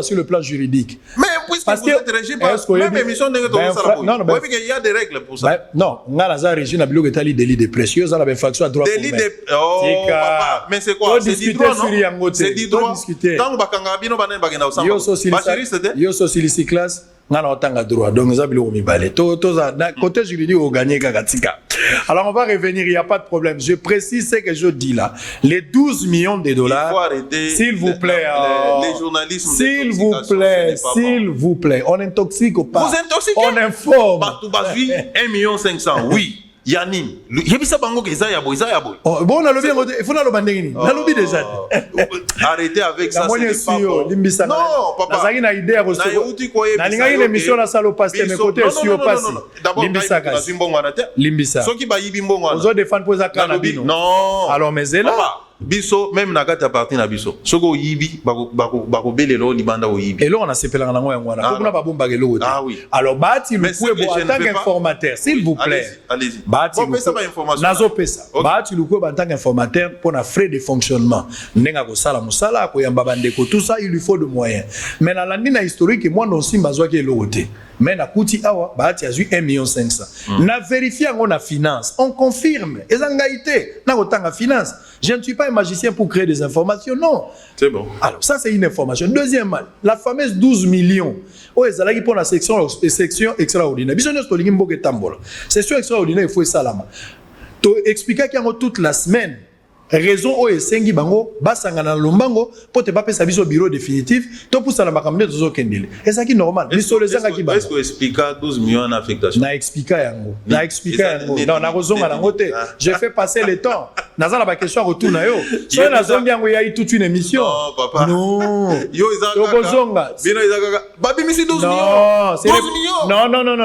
sur le plan juridique. Mais puisque vous êtes régi par même émission de il y a des règles pour ça. Non, on a la régie na bilo que délit de pression ça la infraction à droit commun. Délit de papa mais c'est quoi? C'est du droit non? C'est du droit. Tant bakanga bino banen bagenda au samba. Yo socialiste classe ngana otanga droit donc ça bilo mi balé to za côté juridique au gagner kakatika. Alors on va revenir, il n'y a pas de problème. Je précise ce que je dis là. Les 12 millions de dollars, s'il vous plaît, les journalistes, s'il vous plaît, on intoxique pas. Vous intoxiquez? On informe. Partout, 1,5 million, oui. Yannin, yebisa bango ke eza yabo. Bon, on a le bien, il faut le bandini. On a le déjà. Arrêtez avec ça, c'est pas bon. Non, papa. Nazaki na idée à recevoir. Na ninga une émission na salo pasteur mais côté sur passe. Limbisa gas. Limbisa. Soki ba yibi mbongo wana. Ozo défendre pour ça kana bino. Non. Alors mais c'est là. Biso même na kata parti na biso. Soko yibi bako belelo libanda o yibi. Et là on a sepelanga nango yango wana. Kokuna ba bomba gelo. Ah oui. Alors bati le pouvez en tant qu'informateur s'il vous plaît. Allez-y. Bati nazo pesa. Bati le pouvez en tant qu'informateur pour na frais de fonctionnement. Nenga ko sala musala ko yamba bandeko tout ça il lui faut de moyens. Mais na landi na historique moi non simba zwa ke lote. Mais na kuti awa bati a 1,5 million. Na vérifier on a finance, on confirme. Ezangaité na kotanga finance. Je ne suis pas un magicien pour créer des informations, non. C'est bon. Alors ça c'est une information. Deuxièmement, la fameuse 12 millions. Oh ezalaki pour la section extraordinaire. Bisonyo stolingi mboke tambola. Section extraordinaire il faut salama. To expliquer qu'il y a toute la semaine. Raison o esengi bango basangana lombango pour te pas pesa biso bureau définitif to pour ça na makamne tozo kendele eza ki normal biso lezanga ki ba est-ce que expliquer 12 millions en affectation na expliquer yango non na kozonga na ngote je fais passer le temps nazala ba question retour na yo so na zongi yango ya toute une émission non papa non yo ezaka kozonga bino ezaka babi misi 12 millions 12 millions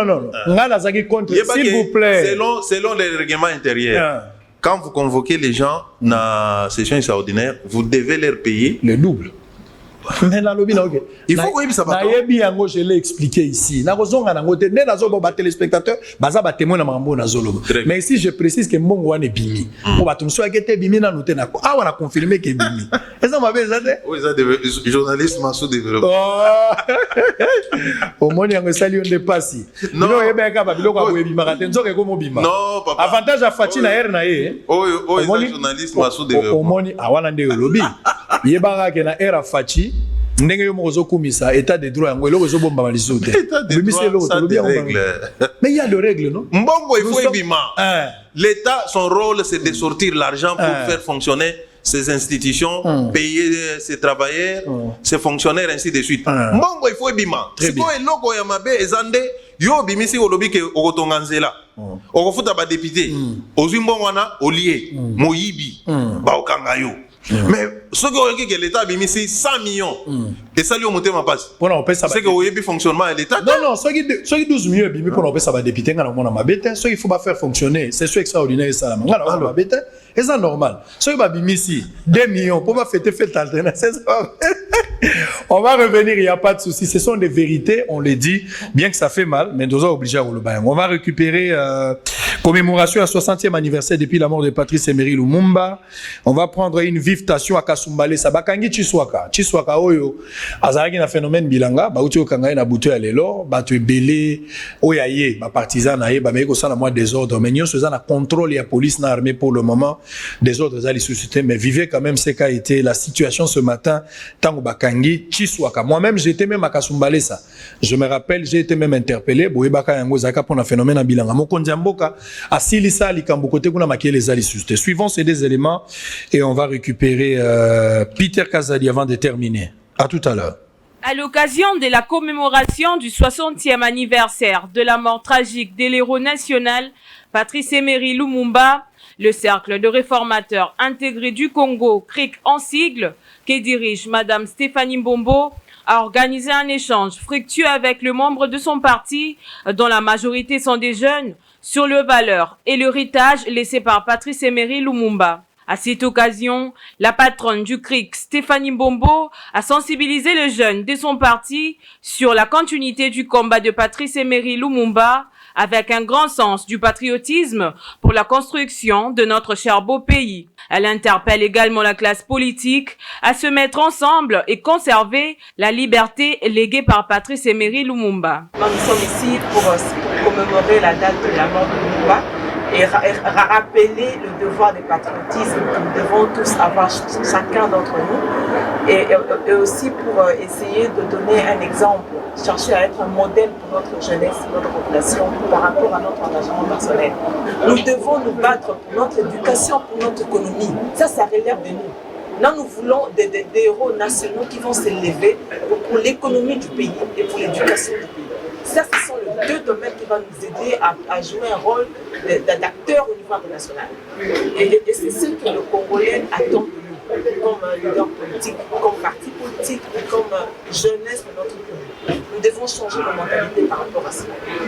non ngala zaki contre s'il vous plaît selon les règlements intérieurs. Quand vous convoquez les gens dans la session extraordinaire, vous devez leur payer le double. Mais la lobby, ok. Il faut que ça va. Je l'ai expliqué ici. Téléspectateurs, témoin na mambo na zolo. Mais ici je précise que mon wane bimi. Pour batum so akete bimi na noté na ko. Ah on a confirmé que bimi. Et ça m'a bien ça. Oui, ça des journalistes massou développé. Au moins yango sali on dépasse. Non, yeba ka ba biloko ko bima ka tenzo ke ko mo bima. Non, papa. Avantage à Fati na R na ye. Oh, journaliste massou développé. Au moins awana nde lobby. Yeba ka na R Fati. Ndenge yo mozo kumisa état de droit yango eloko zo bomba maliso te. Mais il y a des règles non? Mbongo il faut ebima. L'État son rôle c'est de sortir l'argent pour faire fonctionner ces institutions, payer ses travailleurs, ses fonctionnaires ainsi de suite. Mbongo il faut ebima. C'est quoi eloko ya mabe ezande yo bimisi olobi ke okotonga nzela. Okofuta ba député. Ozwi mbongo wana olié moyibi ba okanga yo. Mais ce que l'État a mis 100 millions et ça lui a monté ma passe. C'est que vous avez fonctionnement à l'État. Non, ceux qui 12 millions pour on ça va député dans mon amabete, ceux qu'il faut pas faire fonctionner, c'est ce extraordinaire ça là. Et ça normal. Ceux qui va ici 2 millions pour pas fêter fête alternative. On va revenir, il n'y a pas de souci. Ce sont des vérités, on les dit, bien que ça fait mal, mais nous sommes obligés à le bailler. On va récupérer commémoration à 60e anniversaire depuis la mort de Patrice Emery Lumumba. On va prendre une vivitation à Kasumbale. Ça bakangi Chiswaka. Chiswaka oyo. Azaraki na phénomène bilanga. Ba uti okanga na butu ya lelo. Ba tu belé. Oyaye. Ba partisan na ye. Ba meko sana moi désordre. Mais nyon seza na contrôle ya police na armée pour le moment. Désordre zali suscité. Mais vivez quand même ce qu'a été la situation ce matin. Tango bakangi Chiswaka. Moi-même, j'étais même à Kasumbale ça. Je me rappelle, j'ai été même interpellé. Boye baka yango zaka pour na phénomène à bilanga. Mokonzi mboka. Asilisa likambo kote kuna makie les ali suscité. Suivons ces deux éléments et on va récupérer Peter Kazali avant de terminer. À tout à l'heure. À l'occasion de la commémoration du 60e anniversaire de la mort tragique de l'héros national Patrice Emery Lumumba, le cercle de réformateurs intégrés du Congo, CRIC en sigle, que dirige Madame Stéphanie Mbombo, a organisé un échange fructueux avec le membre de son parti, dont la majorité sont des jeunes, sur les valeurs et l'héritage laissé par Patrice Emery Lumumba. À cette occasion, la patronne du CRIC, Stéphanie Mbombo, a sensibilisé les jeunes de son parti sur la continuité du combat de Patrice Emery Lumumba avec un grand sens du patriotisme pour la construction de notre cher beau pays. Elle interpelle également la classe politique à se mettre ensemble et conserver la liberté léguée par Patrice Emery Lumumba. Nous sommes ici pour commémorer la date de la mort de Lumumba. et rappeler le devoir de patriotisme que nous devons tous avoir, chacun d'entre nous, et aussi pour essayer de donner un exemple, chercher à être un modèle pour notre jeunesse, notre population, par rapport à notre engagement personnel. Nous devons nous battre pour notre éducation, pour notre économie. Ça relève de nous. Là, nous voulons des héros nationaux qui vont s'élever pour l'économie du pays et pour l'éducation du pays. Ça, ce sont les deux domaines qui vont nous aider à jouer un rôle d'acteur au niveau international. Et c'est ce que le Congolais attend de nous, comme leader politique, comme parti politique, comme jeunesse de notre pays. Nous devons changer nos mentalités par rapport à ça.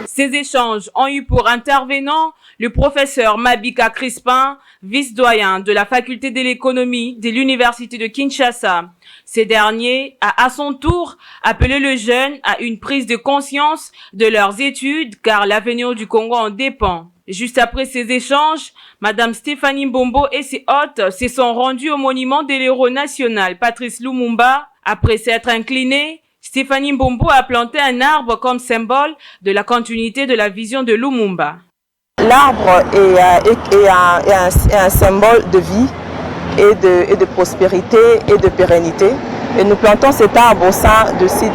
Ces échanges ont eu pour intervenant le professeur Mabika Crispin, vice-doyen de la faculté de l'économie de l'université de Kinshasa. Ces derniers a à son tour appelé les jeunes à une prise de conscience de leurs études car l'avenir du Congo en dépend. Juste après ces échanges, Madame Stéphanie Mbombo et ses hôtes se sont rendus au monument de l'héros national Patrice Lumumba. Après s'être inclinés, Stéphanie Mbombo a planté un arbre comme symbole de la continuité de la vision de Lumumba. L'arbre est un symbole de vie et de prospérité et de pérennité. Et nous plantons cet arbre au sein du site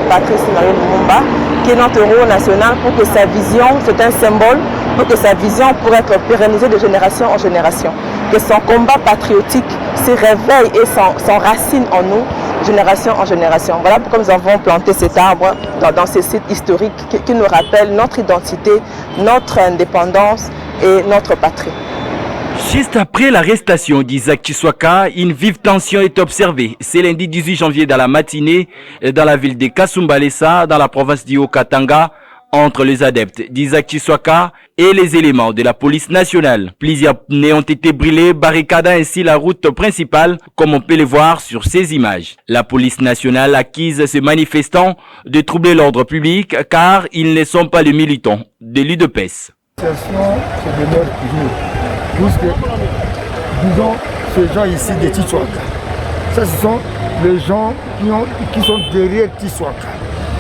Patrice Lumumba, qui est notre héros national, pour que sa vision, c'est un symbole, pour que sa vision pourrait être pérennisée de génération en génération. Que son combat patriotique se réveille et s'enracine en nous, génération en génération. Voilà pourquoi nous avons planté cet arbre dans ces sites historiques qui nous rappellent notre identité, notre indépendance et notre patrie. Juste après l'arrestation d'Isaac Chiswaka, une vive tension est observée. C'est lundi 18 janvier dans la matinée dans la ville de Kasumbalesa, dans la province du Haut-Katanga, entre les adeptes d'Isaac Chiswaka et les éléments de la police nationale. Plusieurs pneus ont été brûlés, barricadant ainsi la route principale, comme on peut le voir sur ces images. La police nationale accuse ces manifestants de troubler l'ordre public car ils ne sont pas les militants de l'UDPS. Puisque, disons, ces gens ici de Chiswaka, ça ce sont les gens qui sont derrière Chiswaka.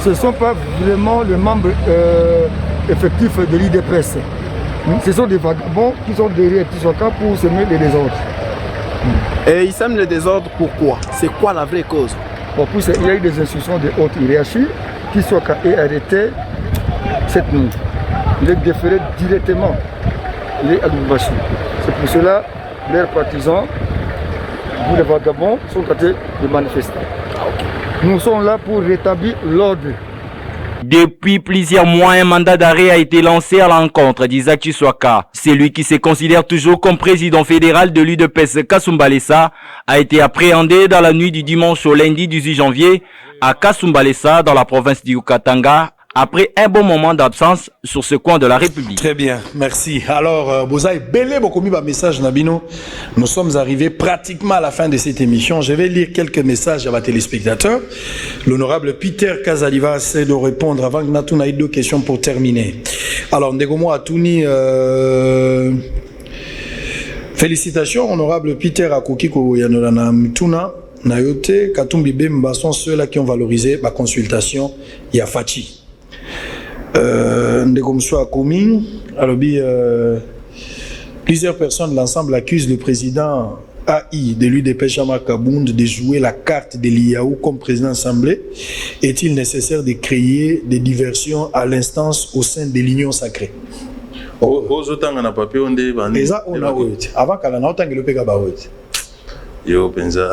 Ce ne sont pas vraiment les membres effectifs de l'IDPS. Ce sont des vagabonds qui sont derrière Chiswaka pour semer les désordres. Et ils sèment le désordre pourquoi? C'est quoi la vraie cause? Bon, il y a eu des instructions de haute hiérarchie. Chiswaka est arrêté cette nuit. Il est déféré directement. Il est à Lubumbashi. C'est pour cela que leurs partisans, vous les vagabonds, sont en train de manifester. Nous sommes là pour rétablir l'ordre. Depuis plusieurs mois, un mandat d'arrêt a été lancé à l'encontre d'Isaac Chiswaka. Celui qui se considère toujours comme président fédéral de l'UDPS Kasumbalesa a été appréhendé dans la nuit du dimanche au lundi 18 janvier à Kasumbalesa, dans la province du Haut-Katanga, après un bon moment d'absence sur ce coin de la République. Très bien, merci. Alors, Bozaï, belé beaucoup mis message Nabino. Nous sommes arrivés pratiquement à la fin de cette émission. Je vais lire quelques messages à ma téléspectateurs. L'honorable Peter Kazaliva essaie de répondre avant que Natuna ait deux questions pour terminer. Alors, Ndegomo Atouni, félicitations, honorable Peter Akokiko Yanolana Mtuna. Nayote, Katumbi Bemba sont ceux-là qui ont valorisé ma consultation Yafachi. Plusieurs personnes de l'ensemble accusent le président AI de l'UDP Jean-Marc Kabound de jouer la carte de l'IAO comme président d'Assemblée. Est-il nécessaire de créer des diversions à l'instance au sein de l'Union sacrée? Avant Yo penza.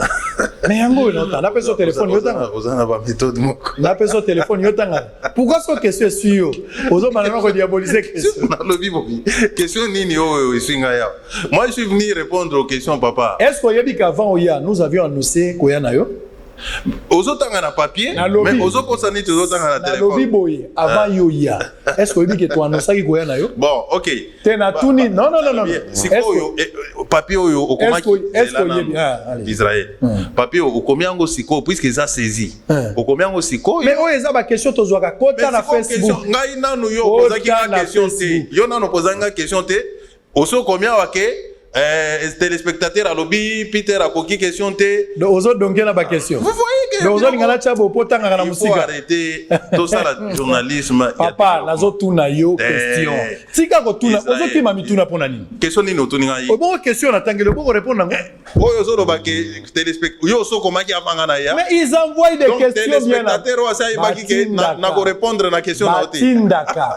Mais yango non, na peso téléphone yotanga. Ozana ba méthode moko. Na peso téléphone yotanga. Pourquoi cette question est sur ozo manana ko diaboliser question. Na lobi bobi. Question nini yo isinga ya. Moi je suis venu répondre aux questions papa. Est-ce qu'il y a dit qu'avant Oya nous avions annoncé koya na yo? Ozotanga na papier, mais ozokosani tozotanga na téléphone. Na lobi boy avant yoya. Est-ce qu'il y a dit que tu annonçais que koya na yo? Bon, OK. Tena tuni non. Sikoyo papier oyo okomaki Israël. Papier okomiango siko puisque ça saisi. Okomiango siko. Mais oyo eza ba question tozwaka kota na Facebook. Ngai nanu yo posaki na question te. Yo nanu posanga question te. Oso komia wake téléspectateur à lobby Peter a coquille question te. Aux autres donc il y a la question. Vous voyez que Mais aux Olingala Tchabo, pourtant, on a il faut arrêter tout ça, le journalisme. Papa, nazo tuna yo question. Tika ko tuna, ozo ki mami tuna pona nini? Question ni no tuninga yi. Bon question na tangelo ko répondre ngo. Oyo zo ba ke téléspectateurs yo so comment ki avanga na ya. Mais ils envoient des questions bien. Téléspectateurs wa sa ba ki na ko répondre na question na oti. Tindaka.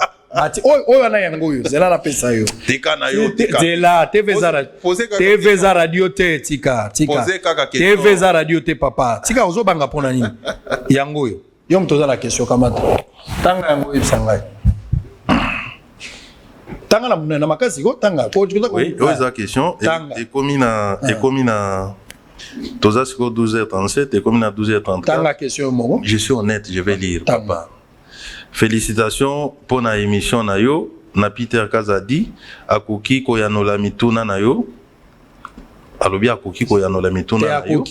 Oyo na yango yo, zela la pesa yo. Tika na yo, tika. Zela TV za radio te tika. TV za radio te papa. Tika ozo banga pona nini? Yango yo. Yo mtoza la question kamata. Tanga yango ibsangai. Tanga na makasi ko tanga. Oui, c'est la question. Et comme na toza siko 12h37 et comme na 12h34. Tanga question mo. Je suis honnête, je vais lire papa. Félicitations pour la émission na yo na Peter Kazadi akoki ko yanola mituna na yo alobi akoki ko yanola mituna na yo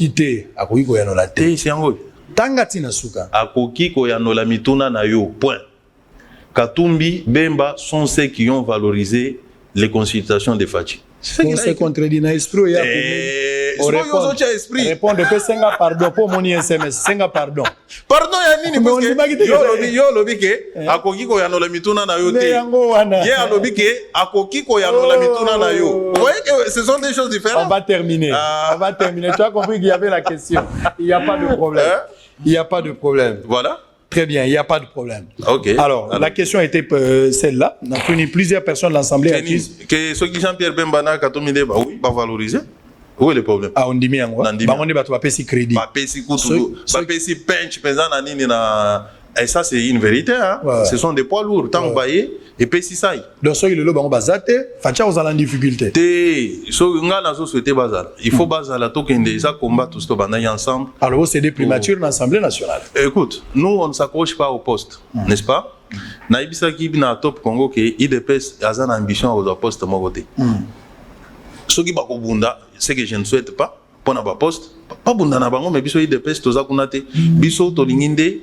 akoki ko yanola te siango tanga tina suka akoki ko yanola mituna na yo point. Katumbi Bemba sont ceux qui ont valorisé les consultations de Fachi. On se contredit na esprit ya répondre pe senga pardon pour mon SMS senga pardon ya nini parce que yo lobi ke akoki ko yanola mituna na yo te ye alobi ke akoki ko yanola mituna na yo. Vous voyez que ce sont des choses différentes. On va terminer tu as compris qu'il y avait la question. Il n'y a pas de problème. Il n'y a pas de problème. Voilà. Très bien, il n'y a pas de problème. Ok. Alors, la question était celle-là. On a pris plusieurs personnes de l'Assemblée accusent. Que ceux qui Jean-Pierre Bembana, Katomide, bah oui, va valoriser. Où est le problème? Ah, on dit bien, on dit bien. On va si crédit. Va payer si couteau, va payer si pinch, et ça, c'est une vérité. Hein? Ouais. Ce sont des poids lourds. Tant que baillé, et puis si ça y. Donc, ceux qui le ont bazate, Fatia, vous allez en difficulté. Il faut bazala, tout ça combat tout ce qu'on a ensemble. Alors, c'est des primatures dans l'Assemblée nationale. Écoute, nous, on ne s'accroche pas au poste, n'est-ce pas? Naibisa qui na top Congo qui IDPS a une ambition aux postes mogoté. Ce qui va au bunda, c'est que je ne souhaite pas pour na poste. Pas bunda na bango, mais biso IDPS toza kunate, biso to linginde.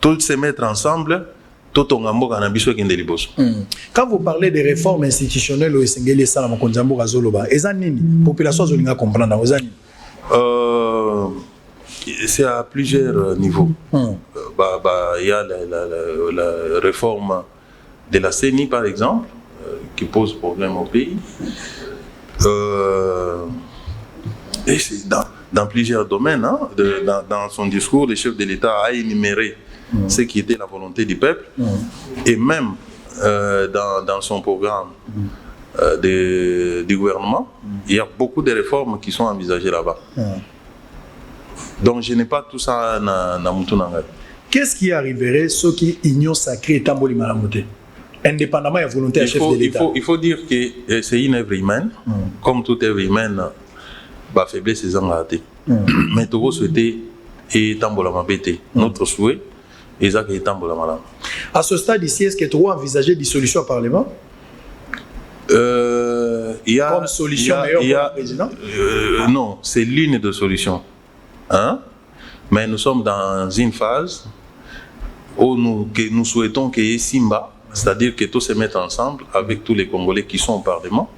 Tout se mettre ensemble, tout on gambo kana biso kende liboso. Quand vous parlez des réformes institutionnelles au Esengeli sala makonzambo gazoloba, ezanini population zolinga comprendre ezanini. C'est à plusieurs niveaux. Il y a la réforme de la CENI par exemple qui pose problème au pays. Et c'est dans plusieurs domaines. Hein, dans son discours, le chef de l'État a énuméré ce qui était la volonté du peuple, et même dans son programme du gouvernement, il y a beaucoup de réformes qui sont envisagées là-bas. Donc je n'ai pas tout ça dans Moutounanga. Qu'est-ce qui arriverait ceux qui ignorent sacré et tamboli malamoté, indépendamment de la volonté du chef de l'État? Il faut dire que c'est une œuvre humaine, comme toute œuvre humaine, bah, faiblesse c'est engagé. Mais tout souhaiter et tambola mabete, notre souhait. À ce stade ici, est-ce que tu as envisagé des solutions au Parlement? Comme solution meilleure pour le président? Non, c'est l'une des solutions. Hein? Mais nous sommes dans une phase où nous souhaitons qu'il y ait Simba, c'est-à-dire que tout se mette ensemble avec tous les Congolais qui sont au Parlement.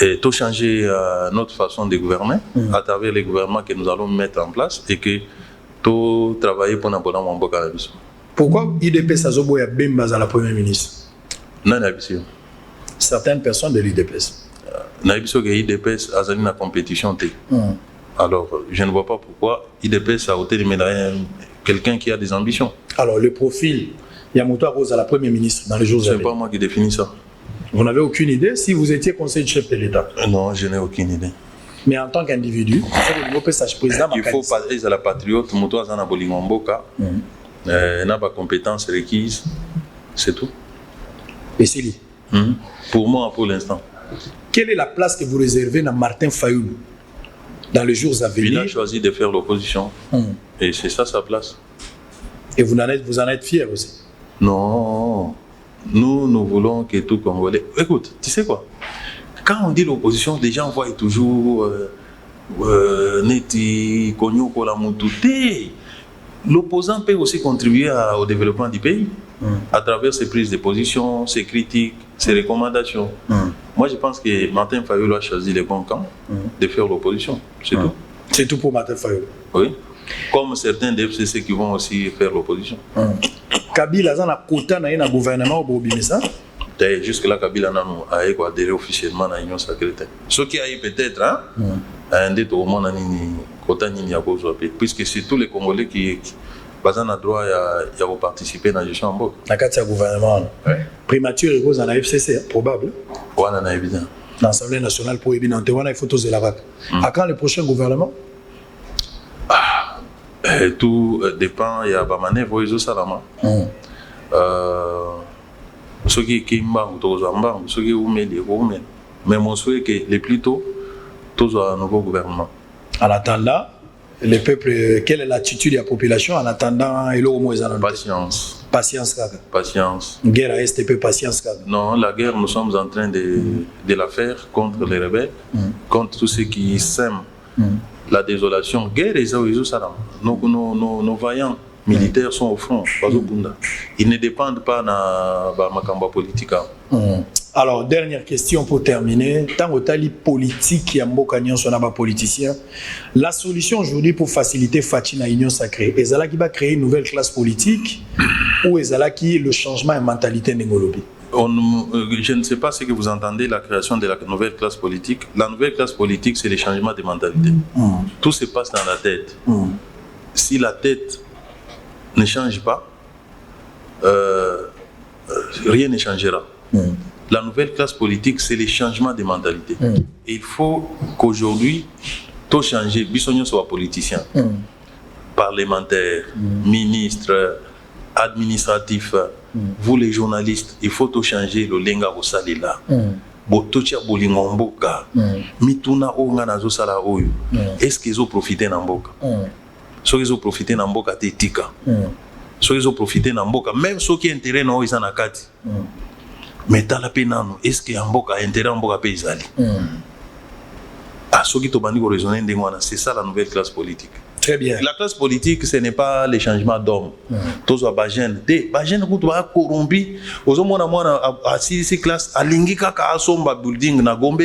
Et tout changer notre façon de gouverner à travers les gouvernements que nous allons mettre en place et que tout travailler pour n'importe quoi. Pourquoi IDPS a Zoboya Bemba à la première ministre? Non, certaines personnes de l'IDPS. IDPS a une compétition. Alors, je ne vois pas pourquoi IDPS a ôté les médailles quelqu'un qui a des ambitions. Alors, le profil Yamoto Rose à la première ministre dans les jours à venir. Ce n'est pas moi qui définis ça. Vous n'avez aucune idée si vous étiez conseiller de chef de l'État? Non, je n'ai aucune idée. Mais en tant qu'individu, il faut passer à la patriote, moto azana bolingomboka, n'a pas compétences requises, c'est tout. Et c'est lui. Pour moi, pour l'instant. Quelle est la place que vous réservez à Martin Fayoulou dans les jours à venir? Il a choisi de faire l'opposition. Et c'est ça sa place. Et vous en êtes fier aussi? Non. Nous voulons que tout Congolais... Écoute, tu sais quoi? Quand on dit l'opposition, des gens voient toujours Neti, Konyoko, la Moutouté. L'opposant peut aussi contribuer au développement du pays à travers ses prises de position, ses critiques, ses recommandations. Moi, je pense que Martin Fayoulou a choisi le bon camp de faire l'opposition. C'est tout. C'est tout pour Martin Fayoulou? Oui. Comme certains des FCC qui vont aussi faire l'opposition. Kabila a un quota dans le gouvernement au Bimisa. Jusque-là, Kabila a adhéré officiellement à l'Union sacrée. Ce qui a eu peut-être, un des au monde, puisque c'est tous les Congolais qui ont droit à participer dans la gestion en Boc. Dans le gouvernement. Primature est dans la FCC, probable. Oui, c'est évident. Dans l'Assemblée nationale, pour évident, il faut tous les lavacs. À quand le prochain gouvernement? Tout dépend, il y a des manœuvres, ils ont ça là. Ceux qui ont ceux qui ont mais mon souhait est que le plus tôt, tous un nouveau gouvernement. En attendant, le peuple, quelle est l'attitude de la population en attendant Patience. Patience. Patience. Guerre à STP, patience. Non, la guerre, nous sommes en train de la faire contre les rebelles, contre tous ceux qui sèment la désolation. Guerre, nos vaillants militaires sont au front. Ils ne dépendent pas de ma campagne politique. Alors, dernière question pour terminer. Tant que tu politique, il y a un politicien. La solution aujourd'hui pour faciliter Fatina Union Sacrée, est-ce qui va créer une nouvelle classe politique ou est-ce qui le changement de mentalité Nengolobi? Je ne sais pas ce que vous entendez, la création de la nouvelle classe politique. La nouvelle classe politique, c'est le changement de mentalité. Tout se passe dans la tête. Si la tête ne change pas, rien ne changera. La nouvelle classe politique, c'est le changement de mentalité. Et il faut qu'aujourd'hui, tout changer. Bissonnion soit politicien, parlementaire, ministre, administratif, vous les journalistes, il faut tout changer le lenga au salila. Botocha bolingomboka, mituna onga nazo sala oyo. Est-ce qu'ils ont profité n'amboka? Ceux qui ont profité n'amboka tetika. Ceux qui ont profité n'amboka, même ceux qui ont intérêt non ils en a kati. Mais dans la peine, est-ce qu'il y a un intérêt en boka paysali? Ah, ceux qui ont raisonné, c'est ça la nouvelle classe politique. Très bien. La classe politique, ce n'est pas le changement d'homme. Tous les Bajènes, Bajènes qui sont corrompus, aux hommes à 6 classes, à Lingika, à Somba building, na Gombe,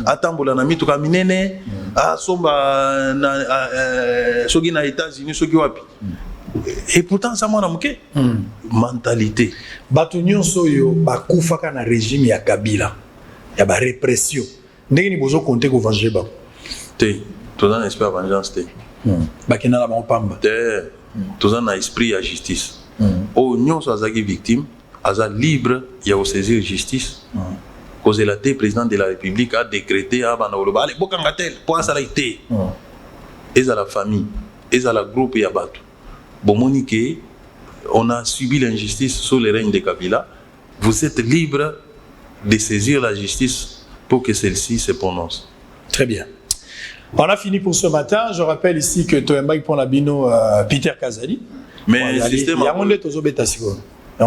à Tambola, na Mituka Minene, à Somba, ceux qui sont aux États-Unis, ceux qui sont et pourtant, ça m'a manqué. Mentalité. Batunyon soyo, bakufaka na régime ya Kabila. Ya ba répression. Ndenge ni bozo compter ko venger ba. Té, tout un esprit vengeance té. Bakina la ba pamba. Té, tout un esprit ya justice. O nyon so azaki victime, aza libre ya o saisir justice. Cause la té président de la République a décrété à Banaoloba, allez bokangatel, pour ça la été. Et à la famille, et à la groupe ya batu. Bon, Monique, on a subi l'injustice sous le règne de Kabila. Vous êtes libre de saisir la justice pour que celle-ci se prononce. Très bien. On a fini pour ce matin. Je rappelle ici que Toemba pour la bino Peter Kazali. Mais le système. Il y a un peu de bétasiko. Mais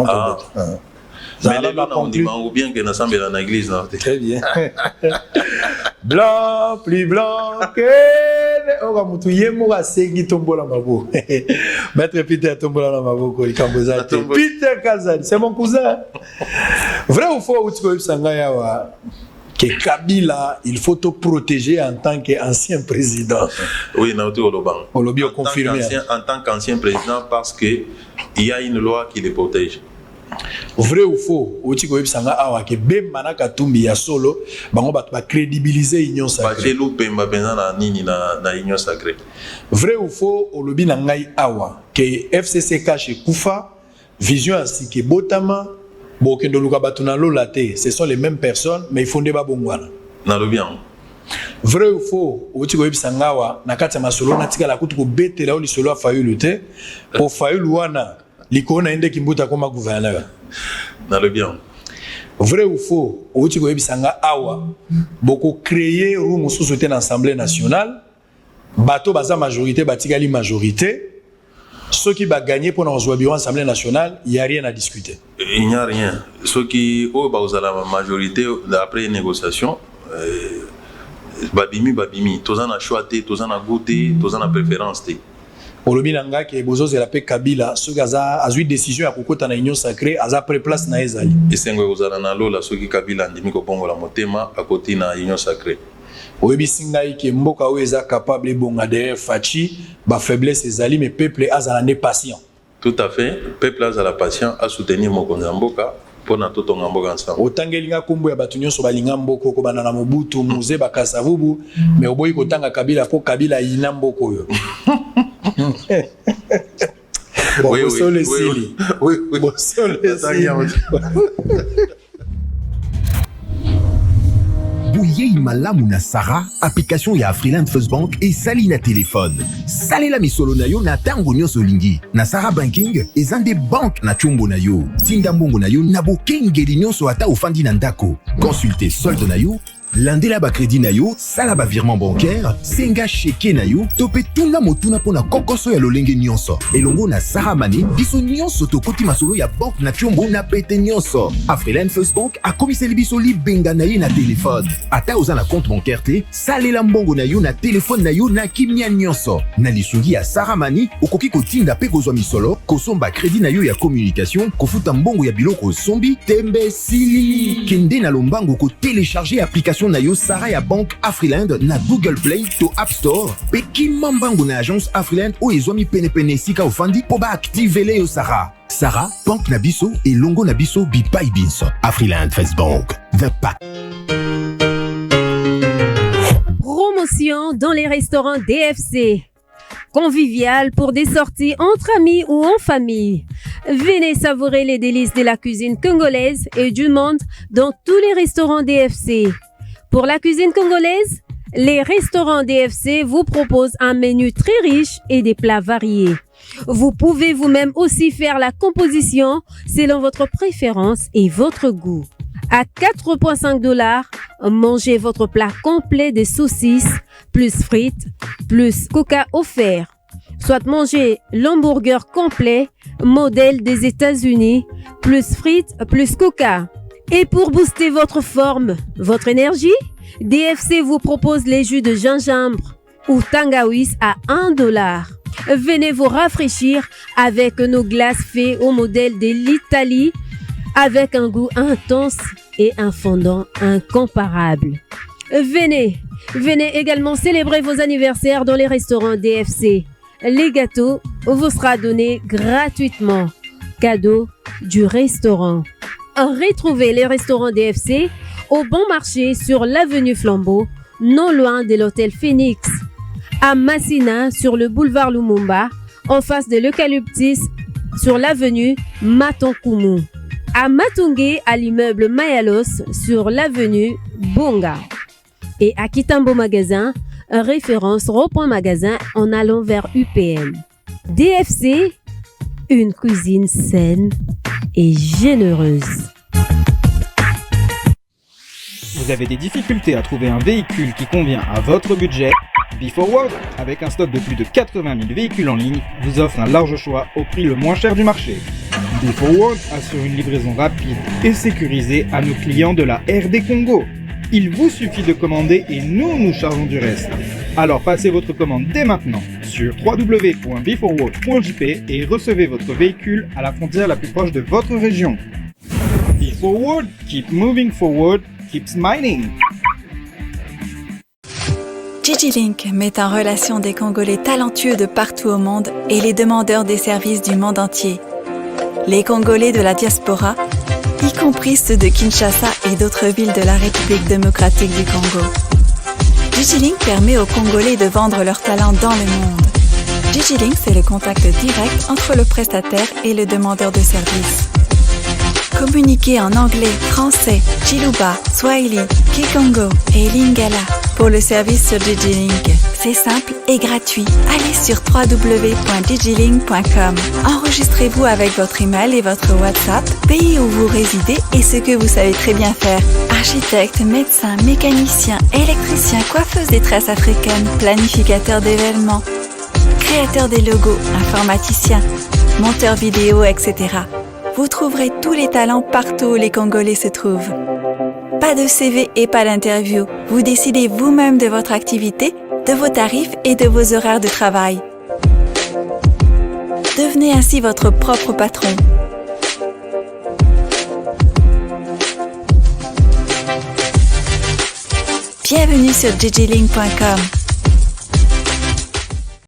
on dit bien que nous sommes dans l'église. Très bien. Blanc, plus blanc que. Maître Peter Tombola na maboko Peter Kazali, c'est mon cousin. Vrai ou faux que Kabila, il faut te protéger en tant qu'ancien président. Oui, on l'a confirmé. En tant qu'ancien président, parce qu'il y a une loi qui le protège. Vrai ou faux, oti ko yebisanga awa ke be manaka tumbi ya solo bango ba crédibiliser union sacrée. Ba jelu pemba benza na nini na union sacrée. Vrai ou faux, olobi na ngai awa ke FCC cache kufa vision ainsi que botama bokendo luka batuna lola te, ce sont les mêmes personnes mais il faut ndeba bongwana. Na lo bien. Vrai ou faux, oti ko yebisanga awa na kati masolo na tika la kutu ko betela oli solo afayu lute pour fayu luana. L'icône a kimbuta comme gouverneur. Dans le bien. Vrai ou faux, au Tiko Ebisanga Awa, beaucoup créé room société dans l'Assemblée nationale, bateau baza majorité, batigali majorité, ceux qui va gagner pour nous jouer à l'Assemblée nationale, il n'y a rien à discuter. Il n'y a rien. Ceux qui ont la majorité après une négociation, babimi, tous en a choisi, tous en a goûté, tous en a préférence. Olobinanga ke bozo zela pe Kabila ce gaza a eu décision à kokota na union sacrée aza pré place na ezali esengo ozala na lola soki Kabila ndimi ko bongo la motema à côté na union sacrée oyebisi ngai ke mboka oyo eza capable ebonga derrière faci bafaiblesse ezali mais peuple azala nde patient. Tout à fait, peuple azala patient à soutenir mokonzi ya mboka mpona totonga mboka ensemble. Otangeli nga kombo ya bato nyonso balinga mboka kobanda na Mobutu Muze Bakasavubu mais oboyi kotanga Kabila po Kabila yina mboka oyo. Bon, oui. Bouyei malamu na Sarah, application ya Afriland First Bank et sali na téléphone. Salela misolo na yo na tango nyonso lingi. Na Sarah Banking, ezande bank na chumbo na yo. Tinda mbongo na yo na bokengeli nyonso ata ofandi na ndako. Consultez solde na yo, landela ba crédit na yo, sala ba virement bancaire, senga cheke na yo, tope tuna motuna pona kokoso ya lolenge nyonso. Elongo na Sarah Money, biso nyonso tokoti masolo ya bank na chombo na pete nyonso. Afriland First Bank a komiseli biso libenga na ye na téléphone. Ata oza na compte bancaire te, salela mbongo na yo na téléphone na yo na kimia nyonso. Na lisungi ya Sarah Money, okoki kotinda pe kozwa misolo, kosomba crédit na yo ya communication, kofuta mbongo ya biloko sombi, tembe sili. Kende na lombango ko télécharger application na yo Sarah ya Bank Afriland na Google Play to App Store pe kimambango na agence Afriland o ezwami pene sika ofandi po ba activele yo Sarah. Sarah, Bank na biso et longo na biso bipai binso. Afriland First Bank, the pack. Promotion dans les restaurants DFC. Convivial pour des sorties entre amis ou en famille. Venez savourer les délices de la cuisine congolaise et du monde dans tous les restaurants DFC. Pour la cuisine congolaise, les restaurants DFC vous proposent un menu très riche et des plats variés. Vous pouvez vous-même aussi faire la composition selon votre préférence et votre goût. À 4,5 $, mangez votre plat complet de saucisses, plus frites, plus coca offert. Soit mangez l'hamburger complet, modèle des États-Unis, plus frites, plus coca. Et pour booster votre forme, votre énergie, DFC vous propose les jus de gingembre ou tangawiz à 1 $. Venez vous rafraîchir avec nos glaces faites au modèle de l'Italie, avec un goût intense et un fondant incomparable. Venez également célébrer vos anniversaires dans les restaurants DFC. Les gâteaux vous seront donnés gratuitement. Cadeau du restaurant. Retrouvez les restaurants DFC au Bon Marché sur l'avenue Flambeau, non loin de l'hôtel Phoenix. À Massina sur le boulevard Lumumba, en face de l'Eucalyptus sur l'avenue Matonkoumou. À Matungé, à l'immeuble Mayalos sur l'avenue Bonga. Et à Kitambo Magasin, référence Rond-Point Magasin en allant vers UPM. DFC, une cuisine saine et généreuse. Vous avez des difficultés à trouver un véhicule qui convient à votre budget? BeForward, avec un stock de plus de 80 000 véhicules en ligne, vous offre un large choix au prix le moins cher du marché. BeForward assure une livraison rapide et sécurisée à nos clients de la RD Congo. Il vous suffit de commander et nous chargeons du reste. Alors passez votre commande dès maintenant sur www.beforward.jp et recevez votre véhicule à la frontière la plus proche de votre région. BeForward, keep moving forward, keep smiling. DigiLink met en relation des Congolais talentueux de partout au monde et les demandeurs des services du monde entier. Les Congolais de la diaspora, y compris ceux de Kinshasa et d'autres villes de la République démocratique du Congo. DigiLink permet aux Congolais de vendre leurs talents dans le monde. DigiLink, c'est le contact direct entre le prestataire et le demandeur de services. Communiquez en anglais, français, Chiluba, Swahili, Kikongo et Lingala pour le service sur DigiLink. C'est simple et gratuit. Allez sur www.digilink.com. Enregistrez-vous avec votre email et votre WhatsApp, pays où vous résidez et ce que vous savez très bien faire. Architecte, médecin, mécanicien, électricien, coiffeuse des tresses africaines, planificateur d'événements, créateur des logos, informaticien, monteur vidéo, etc. Vous trouverez tous les talents partout où les Congolais se trouvent. Pas de CV et pas d'interview. Vous décidez vous-même de votre activité, de vos tarifs et de vos horaires de travail. Devenez ainsi votre propre patron. Bienvenue sur jjlink.com.